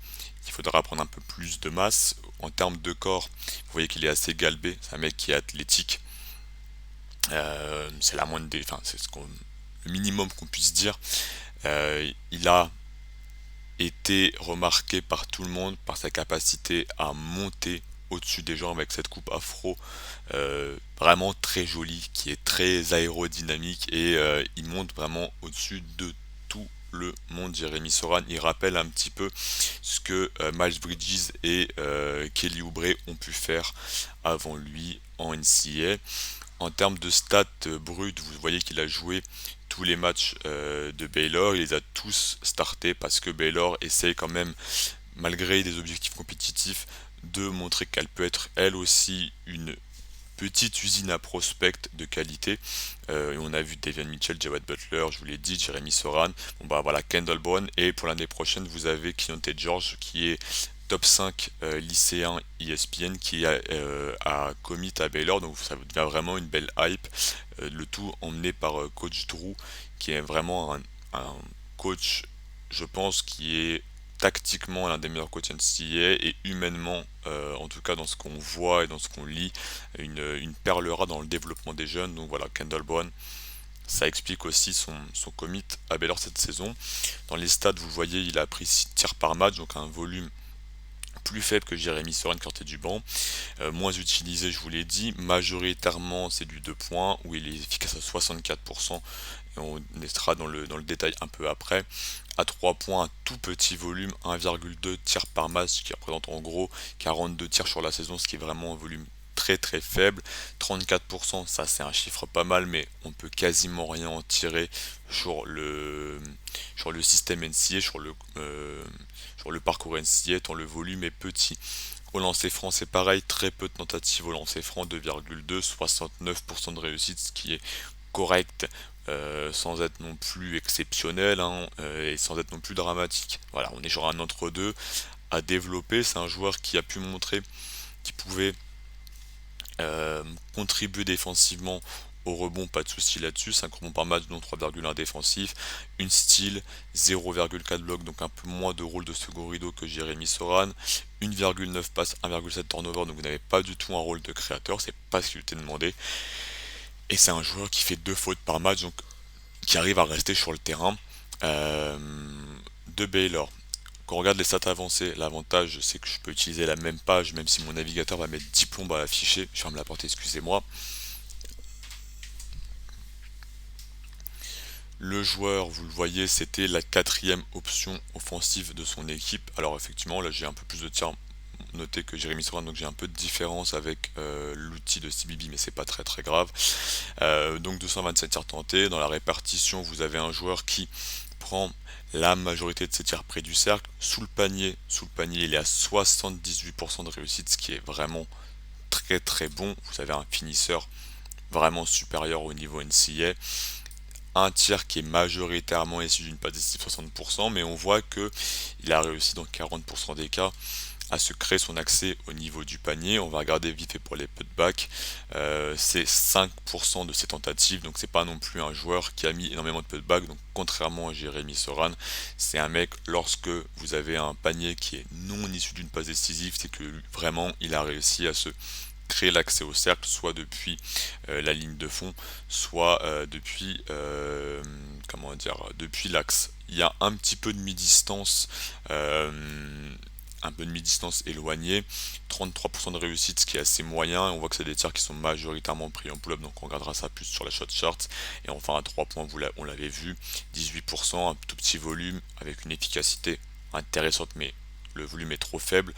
Il faudra prendre un peu plus de masse. En termes de corps, vous voyez qu'il est assez galbé, c'est un mec qui est athlétique. C'est la moindre des. Enfin, le minimum qu'on puisse dire. Il a été remarqué par tout le monde par sa capacité à monter au-dessus des gens avec cette coupe afro vraiment très jolie, qui est très aérodynamique et il monte vraiment au-dessus de tout le monde. Jérémy Soran, il rappelle un petit peu ce que Miles Bridges et Kelly Oubre ont pu faire avant lui en NCAA. En termes de stats brutes, vous voyez qu'il a joué tous les matchs de Baylor, il les a tous startés parce que Baylor essaye quand même, malgré des objectifs compétitifs, de montrer qu'elle peut être elle aussi une petite usine à prospect de qualité. Et on a vu Davion Mitchell, Jawad Butler, je vous l'ai dit, Jeremy Soran, bon bah voilà, Kendall Brown, et pour l'année prochaine vous avez Keontae George qui est top 5 lycéen ESPN qui a commit à Baylor, donc ça devient vraiment une belle hype. Le tout emmené par coach Drew, qui est vraiment un coach, je pense, qui est tactiquement l'un des meilleurs coachs NCAA et humainement, en tout cas dans ce qu'on voit et dans ce qu'on lit, une perle rare dans le développement des jeunes. Donc voilà, Kendall Brown, ça explique aussi son commit à Baylor cette saison. Dans les stats, vous voyez, il a pris 6 tirs par match, donc un volume plus faible que Jérémy Soren qui sortait du banc, moins utilisé, je vous l'ai dit, majoritairement c'est du 2 points où il est efficace à 64%, et on sera dans le détail un peu après. À 3 points, un tout petit volume, 1,2 tirs par match, qui représente en gros 42 tirs sur la saison, ce qui est vraiment un volume très très faible. 34%, ça c'est un chiffre pas mal, mais on peut quasiment rien en tirer sur le système NCA, sur le parcours NCA, tant le volume est petit. Au lancer franc, c'est pareil, très peu de tentatives au lancer franc, 2,2, 69% de réussite, ce qui est correct, sans être non plus exceptionnel, hein, et sans être non plus dramatique. Voilà, on est sur un entre-deux à développer. C'est un joueur qui a pu montrer qu'il pouvait contribuer défensivement au rebond, pas de souci là-dessus, 5 rebonds par match dont 3,1 défensifs, une steal, 0,4 bloc, donc un peu moins de rôle de second rideau que Jérémy Soran, 1,9 passe, 1,7 turnover, donc vous n'avez pas du tout un rôle de créateur, c'est pas ce qu'il était demandé, et c'est un joueur qui fait 2 fautes par match, donc qui arrive à rester sur le terrain euh, de Baylor. Quand on regarde les stats avancées, l'avantage c'est que je peux utiliser la même page, même si mon navigateur va mettre 10 plombes à afficher, je ferme la porte, excusez-moi. Le joueur, vous le voyez, c'était la quatrième option offensive de son équipe. Alors effectivement, là j'ai un peu plus de tirs notés que Jérémy Soran, donc j'ai un peu de différence avec l'outil de CBB, mais c'est pas très très grave. Donc 227 tirs tentés. Dans la répartition, vous avez un joueur qui prend la majorité de ses tirs près du cercle. Sous le panier, il est à 78% de réussite, ce qui est vraiment très très bon. Vous avez un finisseur vraiment supérieur au niveau NCA. Un tir qui est majoritairement issu d'une passe décisive 60%, mais on voit que il a réussi dans 40% des cas à se créer son accès au niveau du panier. On va regarder vite fait pour les putbacks. C'est 5% de ses tentatives, donc c'est pas non plus un joueur qui a mis énormément de putbacks. Donc contrairement à Jérémy Soran, c'est un mec, lorsque vous avez un panier qui est non issu d'une passe décisive, c'est que vraiment il a réussi à se créer l'accès au cercle, soit depuis la ligne de fond, soit depuis comment dire, depuis l'axe. Il y a un petit peu de mi-distance, un peu de mi-distance éloignée, 33% de réussite, ce qui est assez moyen, et on voit que c'est des tirs qui sont majoritairement pris en pull-up, donc on regardera ça plus sur la shot chart. Et enfin à 3 points, on l'avait vu, 18%, un tout petit volume, avec une efficacité intéressante, mais le volume est trop faible,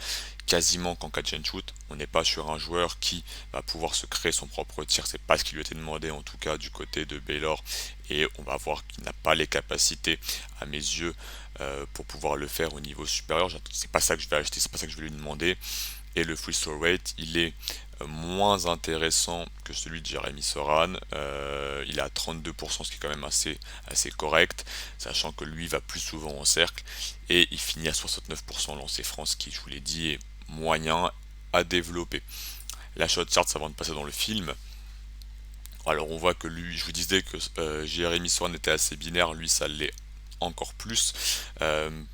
quasiment qu'en catch and shoot. On n'est pas sur un joueur qui va pouvoir se créer son propre tir, c'est pas ce qui lui a été demandé en tout cas du côté de Baylor, et on va voir qu'il n'a pas les capacités à mes yeux pour pouvoir le faire au niveau supérieur. C'est pas ça que je vais acheter, c'est pas ça que je vais lui demander. Et le free throw rate, il est moins intéressant que celui de Jeremy Soran. Il est à 32%, ce qui est quand même assez correct, sachant que lui va plus souvent en cercle, et il finit à 69% lancé franc, ce qui, je vous l'ai dit, est moyen à développer. La shot chart, avant de passer dans le film, alors on voit que lui, je vous disais que Jeremy Soran était assez binaire, lui ça l'est encore plus.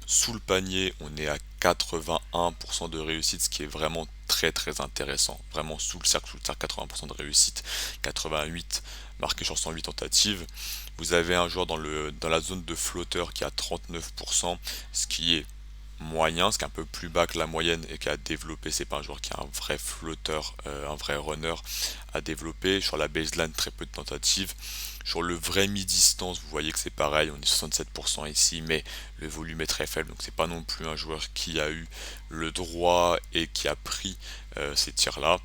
Sous le panier, on est à 81% de réussite, ce qui est vraiment très très intéressant. Vraiment sous le cercle, 80% de réussite, 88 marqué sur 108 tentatives. Vous avez un joueur dans la zone de flotteur qui a 39%, ce qui est moyen, ce qui est un peu plus bas que la moyenne et qui a développé. C'est pas un joueur qui a un vrai flotteur, un vrai runner à développer. Sur la baseline, très peu de tentatives. Sur le vrai mi-distance, vous voyez que c'est pareil, on est 67% ici, mais le volume est très faible, donc c'est pas non plus un joueur qui a eu le droit et qui a pris ces tirs-là.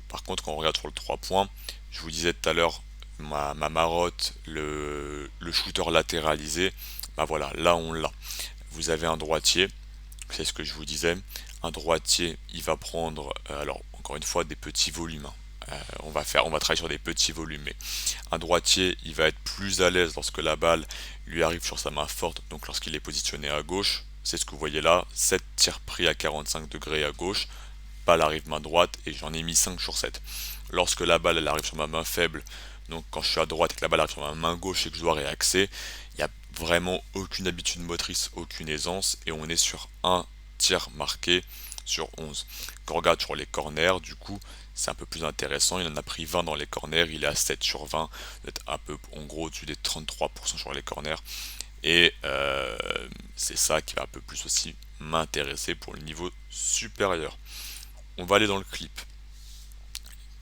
Par contre, quand on regarde sur le 3 points, je vous disais tout à l'heure, ma marotte, le shooter latéralisé, bah voilà, là on l'a. Vous avez un droitier, c'est ce que je vous disais, un droitier, il va prendre, alors encore une fois, des petits volumes, hein. On va travailler sur des petits volumes, mais un droitier, il va être plus à l'aise lorsque la balle lui arrive sur sa main forte, donc lorsqu'il est positionné à gauche. C'est ce que vous voyez là, 7 tirs pris à 45 degrés à gauche, balle arrive main droite, et j'en ai mis 5 sur 7. Lorsque la balle elle arrive sur ma main faible, donc quand je suis à droite et que la balle arrive sur ma main gauche et que je dois réaxer, il n'y a vraiment aucune habitude motrice, aucune aisance, et on est sur un tir marqué sur 11. Quand on regarde sur les corners, du coup, c'est un peu plus intéressant. Il en a pris 20 dans les corners, il est à 7 sur 20, d'être un peu en gros au-dessus des 33% sur les corners. Et c'est ça qui va un peu plus aussi m'intéresser pour le niveau supérieur. On va aller dans le clip.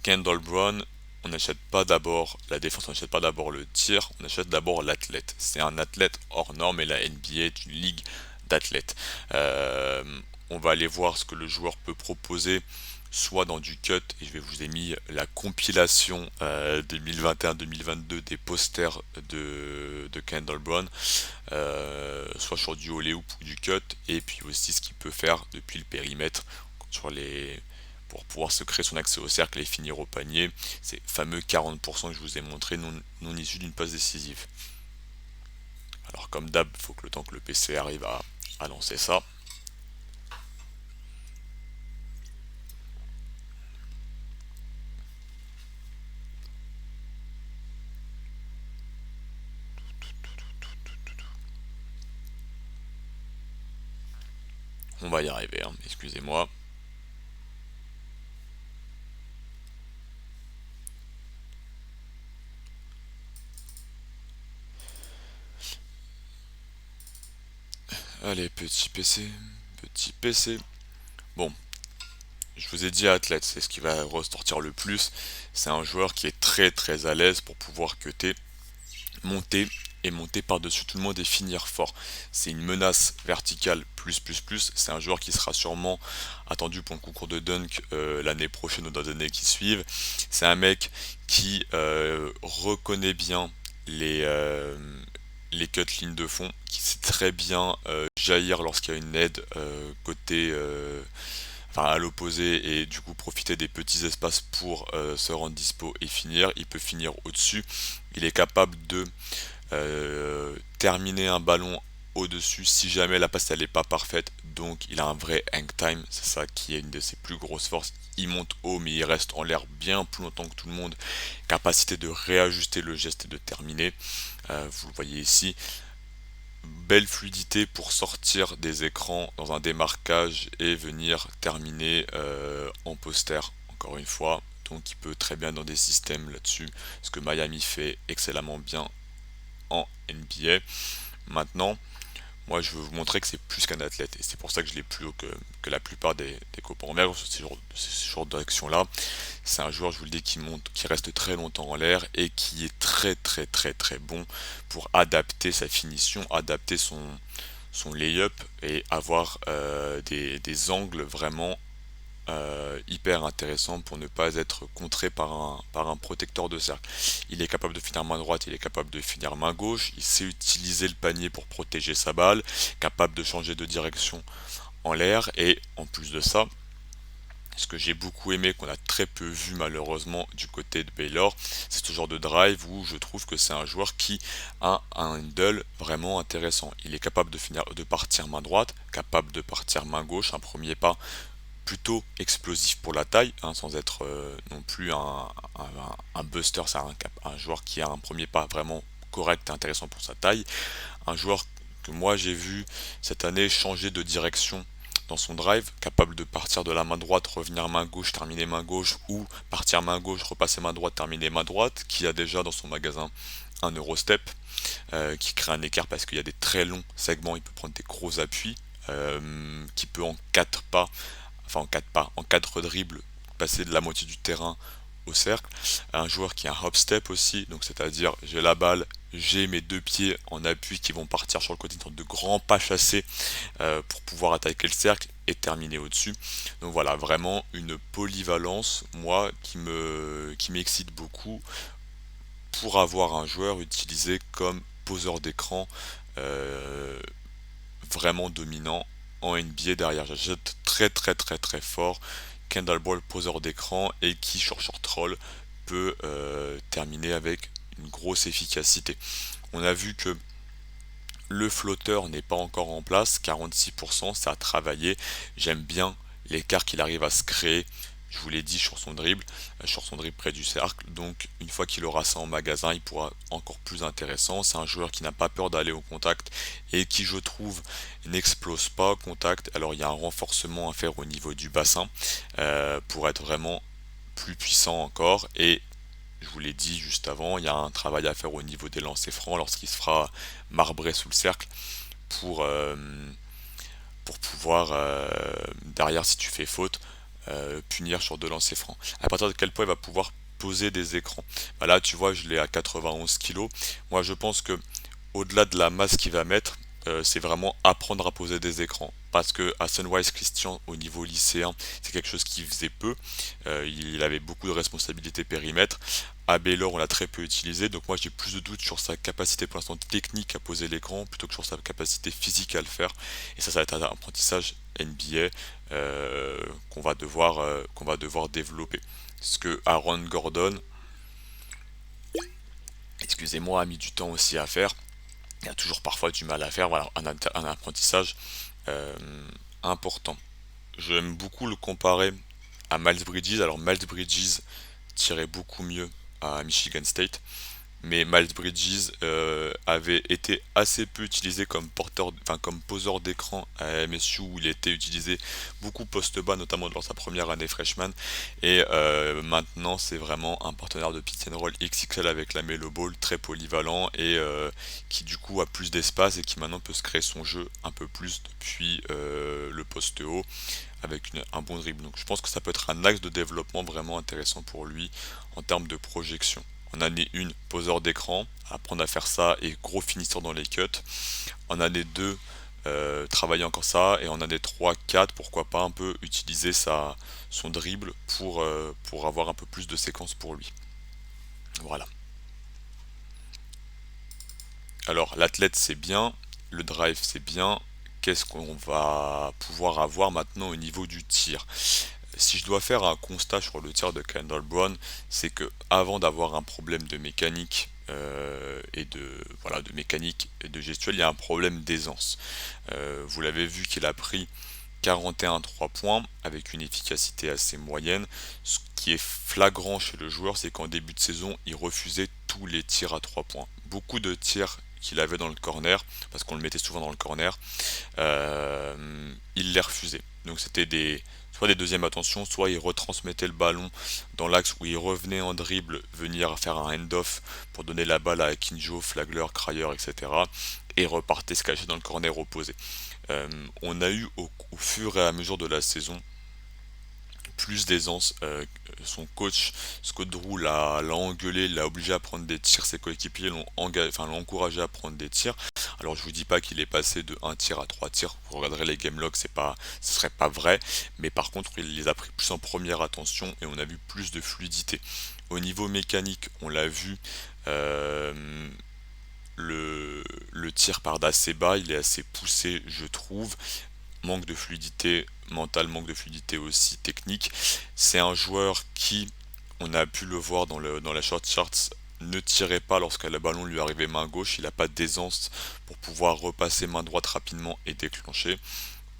Kendall Brown, on n'achète pas d'abord la défense, on n'achète pas d'abord le tir, on achète d'abord l'athlète. C'est un athlète hors norme et la NBA est une ligue d'athlètes. On va aller voir ce que le joueur peut proposer, soit dans du cut, et je vous ai mis la compilation 2021-2022 des posters de Kendall Brown, soit sur du alley-oop ou du cut, et puis aussi ce qu'il peut faire depuis le périmètre sur pour pouvoir se créer son accès au cercle et finir au panier, ces fameux 40% que je vous ai montré non issus d'une passe décisive. Alors comme d'hab, il faut que le temps que le PC arrive à lancer ça. On va y arriver, hein, excusez-moi. Allez, petit PC, petit PC. Bon, je vous ai dit athlète, c'est ce qui va ressortir le plus. C'est un joueur qui est très très à l'aise pour pouvoir cutter, monter et monter par-dessus tout le monde et finir fort. C'est une menace verticale plus. C'est un joueur qui sera sûrement attendu pour le concours de dunk l'année prochaine ou dans les années qui suivent. C'est un mec qui reconnaît bien les cuts lignes de fond, qui sait très bien jaillir lorsqu'il y a une aide côté enfin à l'opposé, et du coup profiter des petits espaces pour se rendre dispo et finir. Il peut finir au-dessus, il est capable de terminer un ballon au-dessus si jamais la passe elle n'est pas parfaite, donc il a un vrai hang time, c'est ça qui est une de ses plus grosses forces. Il monte haut mais il reste en l'air bien plus longtemps que tout le monde, capacité de réajuster le geste et de terminer. Vous le voyez ici, belle fluidité pour sortir des écrans dans un démarquage et venir terminer en poster, encore une fois. Donc il peut très bien dans des systèmes là-dessus, ce que Miami fait excellemment bien en NBA. Maintenant, Moi, je veux vous montrer que c'est plus qu'un athlète, et c'est pour ça que je l'ai plus haut que la plupart des copains en mer. Ce genre d'action-là, c'est un joueur, je vous le dis, qui monte, qui reste très longtemps en l'air et qui est très très très très bon pour adapter sa finition, adapter son lay-up et avoir des angles vraiment hyper intéressant pour ne pas être contré par un protecteur de cercle. Il est capable de finir main droite, il est capable de finir main gauche, il sait utiliser le panier pour protéger sa balle, capable de changer de direction en l'air, et en plus de ça, ce que j'ai beaucoup aimé, qu'on a très peu vu malheureusement du côté de Baylor, c'est ce genre de drive où je trouve que c'est un joueur qui a un handle vraiment intéressant. Il est capable de partir main droite, capable de partir main gauche, un premier pas plutôt explosif pour la taille, hein, sans être non plus un buster. C'est un joueur qui a un premier pas vraiment correct et intéressant pour sa taille. Un joueur que moi j'ai vu cette année changer de direction dans son drive, capable de partir de la main droite, revenir main gauche, terminer main gauche, ou partir main gauche, repasser main droite, terminer main droite, qui a déjà dans son magasin un Eurostep, qui crée un écart parce qu'il y a des très longs segments, il peut prendre des gros appuis, qui peut en 4 pas, enfin en 4 pas, en 4 dribbles, passer de la moitié du terrain au cercle. Un joueur qui a un hop step aussi, donc c'est-à-dire j'ai la balle, j'ai mes deux pieds en appui qui vont partir sur le côté, une sorte de grand pas chassé pour pouvoir attaquer le cercle et terminer au-dessus. Donc voilà, vraiment une polyvalence, moi, qui m'excite beaucoup pour avoir un joueur utilisé comme poseur d'écran euh, vraiment dominant en NBA derrière. J'achète très très très très fort Kendall Ball poseur d'écran et qui sur short roll peut terminer avec une grosse efficacité. On a vu que le flotteur n'est pas encore en place, 46%, ça a travaillé. J'aime bien l'écart qu'il arrive à se créer, je vous l'ai dit, sur son dribble près du cercle. Donc une fois qu'il aura ça en magasin, il pourra encore plus intéressant. C'est un joueur qui n'a pas peur d'aller au contact et qui, je trouve, n'explose pas au contact. Alors il y a un renforcement à faire au niveau du bassin pour être vraiment plus puissant encore, et je vous l'ai dit juste avant, il y a un travail à faire au niveau des lancers francs lorsqu'il se fera marbrer sous le cercle pour, euh, pour pouvoir, derrière, si tu fais faute, punir sur deux lancers francs. À partir de quel point il va pouvoir poser des écrans. Bah là, tu vois, je l'ai à 91 kg. Moi, je pense que au-delà de la masse qu'il va mettre, c'est vraiment apprendre à poser des écrans. Parce que à Sunwise Christian, au niveau lycéen, c'est quelque chose qu'il faisait peu. Il avait beaucoup de responsabilités périmètre. À Baylor, on l'a très peu utilisé, donc moi j'ai plus de doutes sur sa capacité pour l'instant technique à poser l'écran plutôt que sur sa capacité physique à le faire. Et ça va être un apprentissage NBA qu'on va devoir développer. Ce que Aaron Gordon, excusez-moi, a mis du temps aussi à faire. Il y a toujours parfois du mal à faire. Voilà, un apprentissage euh, important. J'aime beaucoup le comparer à Miles Bridges. Alors Miles Bridges tirait beaucoup mieux à Michigan State, mais Miles Bridges avait été assez peu utilisé comme comme poseur d'écran à MSU, où il était utilisé beaucoup poste bas, notamment dans sa première année freshman, et maintenant c'est vraiment un partenaire de pick and roll XXL avec la Melo Ball, très polyvalent, et qui du coup a plus d'espace et qui maintenant peut se créer son jeu un peu plus depuis le poste haut avec un bon dribble. Donc je pense que ça peut être un axe de développement vraiment intéressant pour lui en termes de projection. En année 1, poseur d'écran, apprendre à faire ça et gros finisseur dans les cuts. En année 2, travailler encore ça. Et en année 3, 4, pourquoi pas un peu utiliser son dribble pour avoir un peu plus de séquences pour lui. Voilà. Alors l'athlète c'est bien, le drive c'est bien. Qu'est-ce qu'on va pouvoir avoir maintenant au niveau du tir? Si je dois faire un constat sur le tir de Kendall Brown, c'est que avant d'avoir un problème de mécanique et de mécanique et de gestuelle, il y a un problème d'aisance. Vous l'avez vu qu'il a pris 41 3 points avec une efficacité assez moyenne. Ce qui est flagrant chez le joueur, c'est qu'en début de saison, il refusait tous les tirs à 3 points. Beaucoup de tirs qu'il avait dans le corner, parce qu'on le mettait souvent dans le corner, il les refusait. Donc c'était soit des deuxièmes attentions, soit il retransmettait le ballon dans l'axe où il revenait en dribble, venir faire un end-off pour donner la balle à Kinjo, Flagler, Cryer, etc. Et repartait se cacher dans le corner opposé. On a eu au fur et à mesure de la saison plus d'aisance. Son coach, Scott Drew, l'a engueulé, l'a obligé à prendre des tirs. Ses coéquipiers l'ont encouragé à prendre des tirs. Alors je vous dis pas qu'il est passé de un tir à 3 tirs. Vous regarderez les game logs, ce serait pas vrai. Mais par contre, il les a pris plus en première attention et on a vu plus de fluidité. Au niveau mécanique, on l'a vu. euh, le tir part d'assez bas, il est assez poussé, je trouve. Manque de fluidité mentale, manque de fluidité aussi technique. C'est un joueur qui, on a pu le voir dans la short charts, ne tirait pas lorsque le ballon lui arrivait main gauche. Il n'a pas d'aisance pour pouvoir repasser main droite rapidement et déclencher.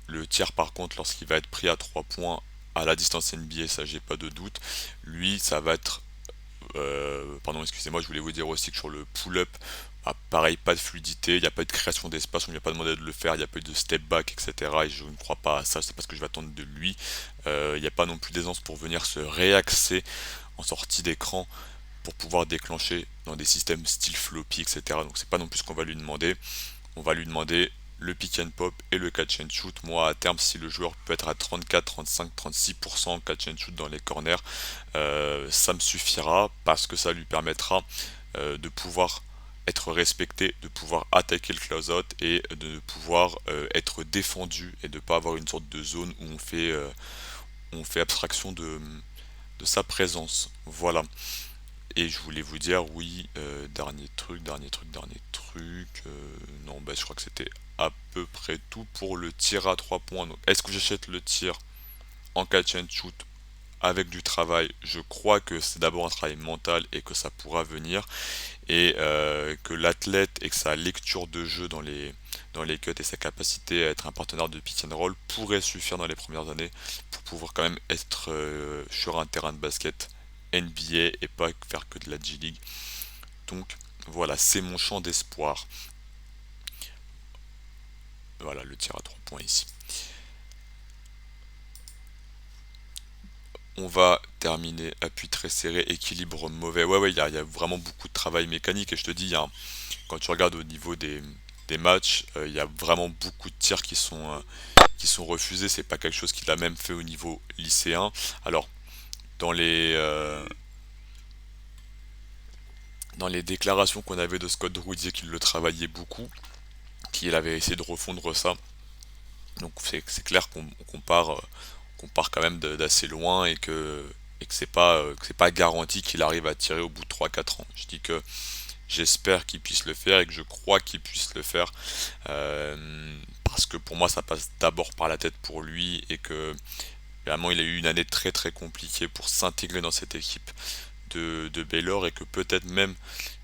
Le tir par contre, lorsqu'il va être pris à 3 points à la distance NBA, ça j'ai pas de doute. Lui, ça va être pardon, excusez-moi, je voulais vous dire aussi que sur le pull-up, bah, pareil, pas de fluidité, il n'y a pas eu de création d'espace, on ne lui a pas demandé de le faire, il n'y a pas eu de step back, etc. Et je ne crois pas à ça, c'est pas ce que je vais attendre de lui. Il n'y a pas non plus d'aisance pour venir se réaxer en sortie d'écran pour pouvoir déclencher dans des systèmes style floppy, etc. Donc c'est pas non plus ce qu'on va lui demander. On va lui demander le pick and pop et le catch and shoot. Moi, à terme, si le joueur peut être à 34, 35, 36% catch and shoot dans les corners, ça me suffira parce que ça lui permettra de pouvoir être respecté, de pouvoir attaquer le closeout et de pouvoir être défendu et de ne pas avoir une sorte de zone où on fait abstraction de sa présence. Voilà. Et je voulais vous dire, oui, dernier truc. Non, bah, je crois que c'était à peu près tout pour le tir à 3 points. Donc, est-ce que j'achète le tir en catch and shoot avec du travail? Je crois que c'est d'abord un travail mental et que ça pourra venir. Et que l'athlète et que sa lecture de jeu dans les cuts et sa capacité à être un partenaire de pick and roll pourrait suffire dans les premières années pour pouvoir quand même être sur un terrain de basket NBA et pas faire que de la G-League. Donc voilà, c'est mon champ d'espoir. Voilà le tir à 3 points ici. On va terminer appui très serré, équilibre mauvais. Ouais, il y a vraiment beaucoup de travail mécanique. Et je te dis, quand tu regardes au niveau des matchs, il y a vraiment beaucoup de tirs qui sont refusés. C'est pas quelque chose qu'il a même fait au niveau lycéen. Alors, dans dans les déclarations qu'on avait de Scott Drew, il disait qu'il le travaillait beaucoup, qu'il avait essayé de refondre ça. Donc c'est clair qu'on part quand même d'assez loin et que c'est pas garanti qu'il arrive à tirer au bout de 3 4 ans. Je dis que j'espère qu'il puisse le faire et que je crois qu'il puisse le faire parce que pour moi ça passe d'abord par la tête pour lui et que vraiment il a eu une année très très compliquée pour s'intégrer dans cette équipe de Baylor et que peut-être même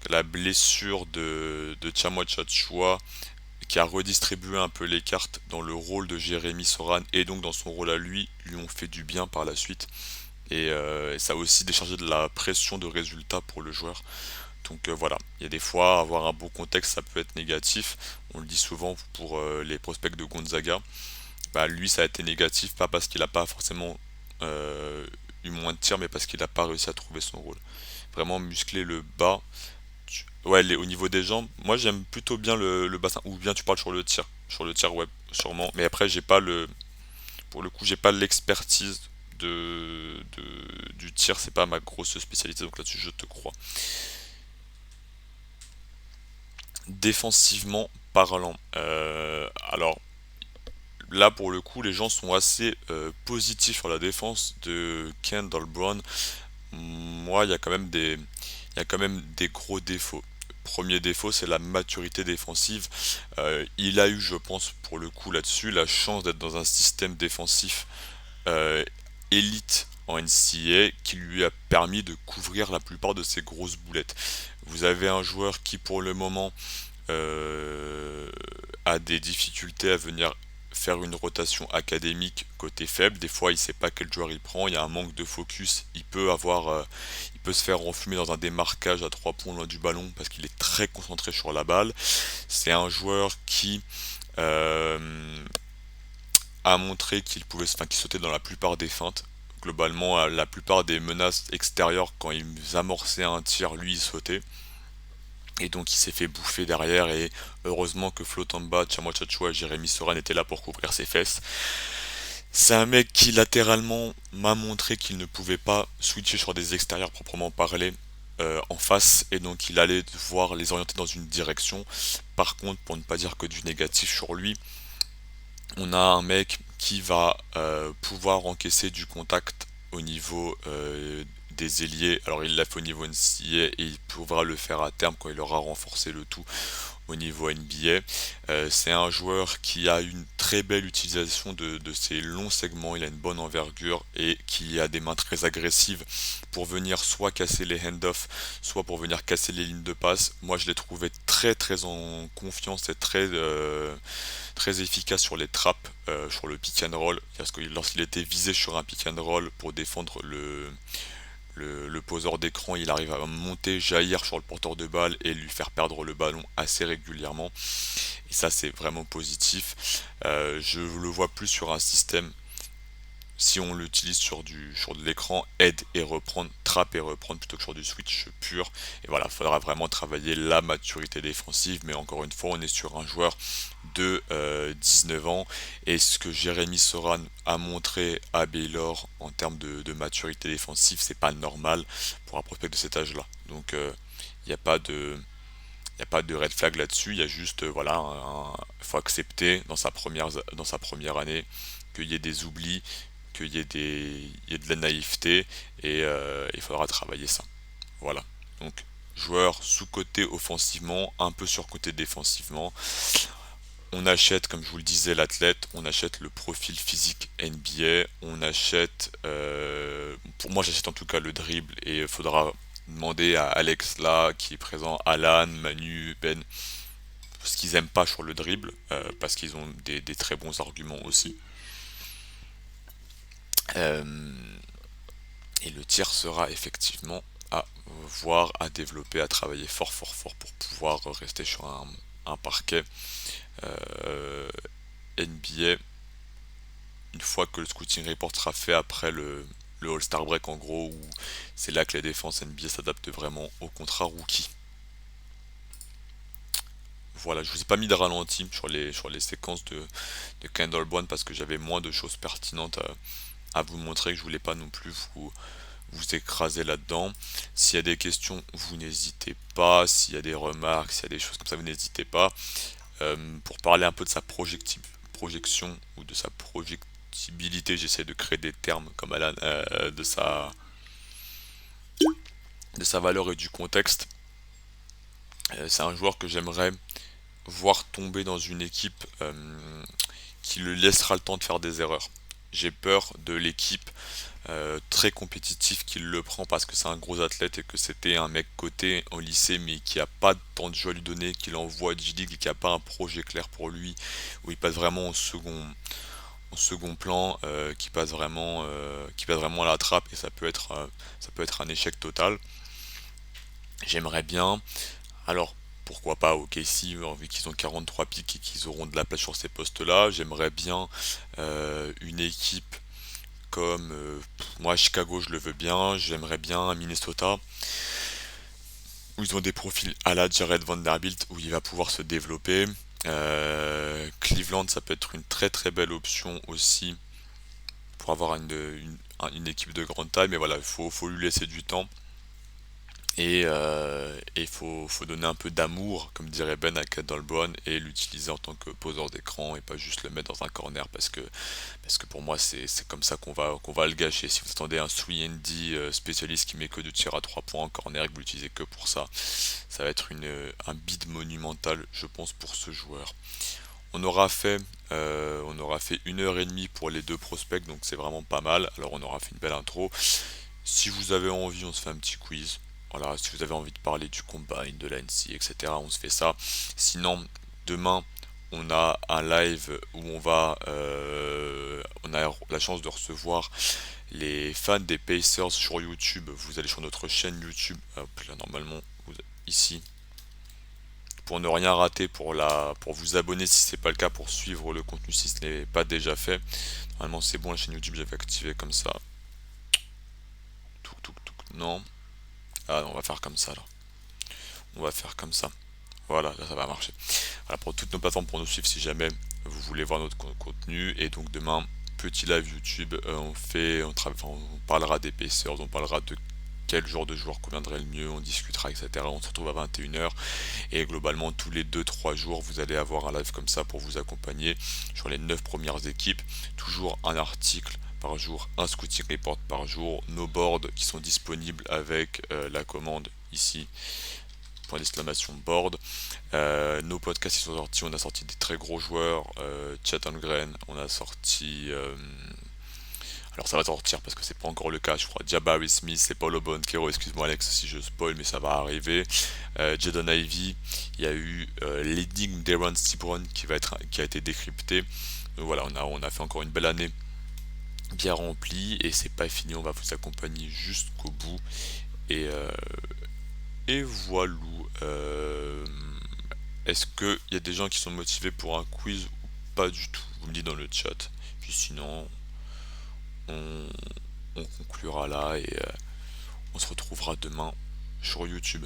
que la blessure de Tchamwa Tchatchoua qui a redistribué un peu les cartes dans le rôle de Jérémy Soran et donc dans son rôle à lui ont fait du bien par la suite. Et ça a aussi déchargé de la pression de résultat pour le joueur. Donc voilà, il y a des fois, avoir un bon contexte, ça peut être négatif. On le dit souvent pour les prospects de Gonzaga. Bah, lui, ça a été négatif, pas parce qu'il n'a pas forcément eu moins de tirs, mais parce qu'il n'a pas réussi à trouver son rôle. Vraiment muscler le bas. Ouais, au niveau des jambes, moi j'aime plutôt bien le bassin. Ou bien tu parles sur le tir. Sur le tir, ouais, sûrement. Mais après, j'ai pas le. Pour le coup, j'ai pas l'expertise du tir, c'est pas ma grosse spécialité, donc là-dessus je te crois. Défensivement parlant, alors là pour le coup les gens sont assez positifs sur la défense de Kendall Brown. Moi il y a quand même des gros défauts. Premier défaut, c'est la maturité défensive. Il a eu, je pense, pour le coup là-dessus, la chance d'être dans un système défensif euh, élite en NCAA qui lui a permis de couvrir la plupart de ses grosses boulettes. Vous avez un joueur qui, pour le moment, euh, a des difficultés à venir faire une rotation académique côté faible. Des fois, il sait pas quel joueur il prend. Il y a un manque de focus. Il peut se faire enfumer dans un démarquage à 3 points loin du ballon parce qu'il est très concentré sur la balle. C'est un joueur qui euh, a montré qu'il pouvait, enfin, qu'il sautait dans la plupart des feintes. Globalement, la plupart des menaces extérieures, quand ils amorçaient un tir, lui il sautait. Et donc il s'est fait bouffer derrière et heureusement que Flotamba, Tchamwa Tchatchoua et Jérémy Soran étaient là pour couvrir ses fesses. C'est un mec qui latéralement m'a montré qu'il ne pouvait pas switcher sur des extérieurs proprement parlé en face et donc il allait devoir les orienter dans une direction. Par contre, pour ne pas dire que du négatif sur lui, on a un mec qui va pouvoir encaisser du contact au niveau des ailiers. Alors il l'a fait au niveau NCAA et il pourra le faire à terme quand il aura renforcé le tout au niveau NBA. C'est un joueur qui a une très belle utilisation de ses longs segments, il a une bonne envergure et qui a des mains très agressives pour venir soit casser les hand-off, soit pour venir casser les lignes de passe. Moi je l'ai trouvé très très en confiance et très efficace sur les traps, sur le pick and roll, parce que lorsqu'il était visé sur un pick and roll pour défendre le poseur d'écran, il arrive à monter, jaillir sur le porteur de balle et lui faire perdre le ballon assez régulièrement. Et ça, c'est vraiment positif. Je le vois plus sur un système, si on l'utilise sur de l'écran, aide et reprendre, trappe et reprendre plutôt que sur du switch pur. Et voilà, il faudra vraiment travailler la maturité défensive, mais encore une fois, on est sur un joueur de 19 ans. Et ce que Jérémy Soran a montré à Baylor en termes de maturité défensive, c'est pas normal pour un prospect de cet âge-là. Donc il n'y a pas de. Il n'y a pas de red flag là-dessus, il y a juste, voilà, il faut accepter dans sa première année qu'il y ait des oublis, il y ait de la naïveté, et il faudra travailler ça. Voilà. Donc, joueur sous-coté offensivement, un peu surcoté défensivement. On achète, comme je vous le disais, l'athlète, on achète le profil physique NBA, on achète, pour moi j'achète en tout cas le dribble, et il faudra demander à Alex là, qui est présent, Alan, Manu, Ben, ce qu'ils aiment pas sur le dribble, parce qu'ils ont des très bons arguments aussi. Euh, et le tir sera effectivement à voir, à développer, à travailler fort fort fort pour pouvoir rester sur un parquet NBA une fois que le scouting report sera fait après le All-Star Break en gros, où c'est là que les défenses NBA s'adaptent vraiment au contrat rookie. Voilà, je vous ai pas mis de ralenti sur les séquences de Kendall Brown parce que j'avais moins de choses pertinentes à vous montrer, que je voulais pas non plus vous écraser là-dedans. S'il y a des questions, vous n'hésitez pas. S'il y a des remarques, s'il y a des choses comme ça, vous n'hésitez pas. Pour parler un peu de sa projection ou de sa projectibilité, j'essaie de créer des termes comme Alan, de sa valeur et du contexte. C'est un joueur que j'aimerais voir tomber dans une équipe qui le laissera le temps de faire des erreurs. J'ai peur de l'équipe très compétitif qui le prend parce que c'est un gros athlète et que c'était un mec coté au lycée mais qui a pas de temps de jeu à lui donner, qui l'envoie à G-League et qui a pas un projet clair pour lui, où il passe vraiment en second plan, qui passe vraiment à la trappe et ça peut être un échec total. J'aimerais bien, alors pourquoi pas au KC, vu qu'ils ont 43 pics et qu'ils auront de la place sur ces postes-là. J'aimerais bien une équipe comme moi Chicago, je le veux bien. J'aimerais bien Minnesota où ils ont des profils à la Jared Vanderbilt où il va pouvoir se développer. Cleveland, ça peut être une très très belle option aussi pour avoir une équipe de grande taille, mais voilà, faut lui laisser du temps. Et faut donner un peu d'amour, comme dirait Ben à Kendall Brown, et l'utiliser en tant que poseur d'écran et pas juste le mettre dans un corner parce que pour moi c'est comme ça qu'on va le gâcher. Si vous attendez un 3D spécialiste qui met que de tir à 3 points en corner et que vous l'utilisez que pour ça, ça va être un bid monumental, je pense, pour ce joueur. On aura fait 1 heure et demie pour les deux prospects, donc c'est vraiment pas mal. Alors on aura fait une belle intro. Si vous avez envie, on se fait un petit quiz. Voilà, si vous avez envie de parler du combine, de l'ANSI, etc., on se fait ça. Sinon, demain, on a un live où on a la chance de recevoir les fans des Pacers sur YouTube. Vous allez sur notre chaîne YouTube, hop, là, normalement, ici, pour ne rien rater, pour vous abonner si c'est pas le cas, pour suivre le contenu si ce n'est pas déjà fait. Normalement c'est bon, la chaîne YouTube j'avais activé comme ça. Non. Ah non, on va faire comme ça là. On va faire comme ça. Voilà, là ça va marcher. Voilà, pour toutes nos plateformes pour nous suivre si jamais vous voulez voir notre contenu. Et donc demain, petit live YouTube, on parlera d'épaisseur, on parlera de quel genre de joueur conviendrait le mieux, on discutera, etc. On se retrouve à 21 h et globalement tous les 2-3 jours vous allez avoir un live comme ça pour vous accompagner sur les 9 premières équipes. Toujours un article par jour, un scouting report par jour, nos boards qui sont disponibles avec la commande ici, point d'exclamation board. Nos podcasts qui sont sortis, on a sorti des très gros joueurs, Chat Holmgren, on a sorti alors ça va sortir parce que c'est pas encore le cas, je crois. Jabari Smith, c'est Paulo Banchero, excuse-moi Alex si je spoil, mais ça va arriver. Jaden Ivey, il y a eu l'énigme d'Aaron Stibron qui a été décrypté. Donc voilà, on a fait encore une belle année bien remplie et c'est pas fini, on va vous accompagner jusqu'au bout. Et, euh, et voilà. Est-ce qu'il y a des gens qui sont motivés pour un quiz ou pas du tout? Vous me dites dans le chat. Puis sinon, on, on conclura là et on se retrouvera demain sur YouTube.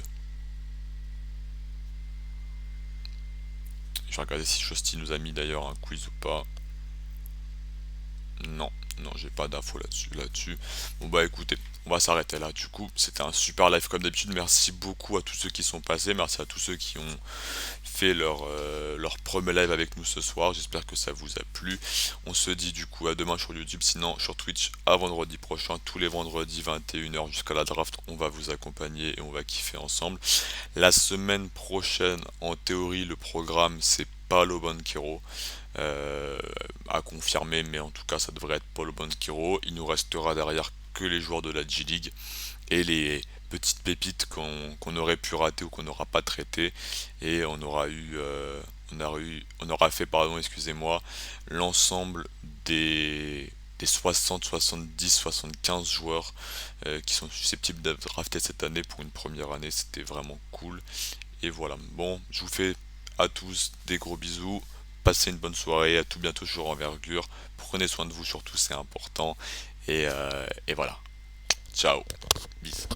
Je vais regarder si Shosti nous a mis d'ailleurs un quiz ou pas. Non, non, j'ai pas d'infos là-dessus. Bon bah écoutez, on va s'arrêter là. Du coup, c'était un super live comme d'habitude. Merci beaucoup à tous ceux qui sont passés. Merci à tous ceux qui ont fait leur premier live avec nous ce soir. J'espère que ça vous a plu. On se dit du coup à demain sur YouTube, sinon sur Twitch à vendredi prochain, tous les vendredis 21 h jusqu'à la draft, on va vous accompagner et on va kiffer ensemble. La semaine prochaine, en théorie, le programme c'est Paolo Banchero. À confirmer, mais en tout cas ça devrait être Paolo Banchero. Il nous restera derrière que les joueurs de la G-League et les petites pépites qu'on aurait pu rater ou qu'on n'aura pas traité, et on aura fait, pardon, excusez-moi, l'ensemble des 60, 70, 75 joueurs qui sont susceptibles d'être draftés cette année pour une première année. C'était vraiment cool. Et voilà, bon, je vous fais à tous des gros bisous. Passez une bonne soirée, à tout bientôt sur Envergure. Prenez soin de vous surtout, c'est important. Et voilà. Ciao. Bis.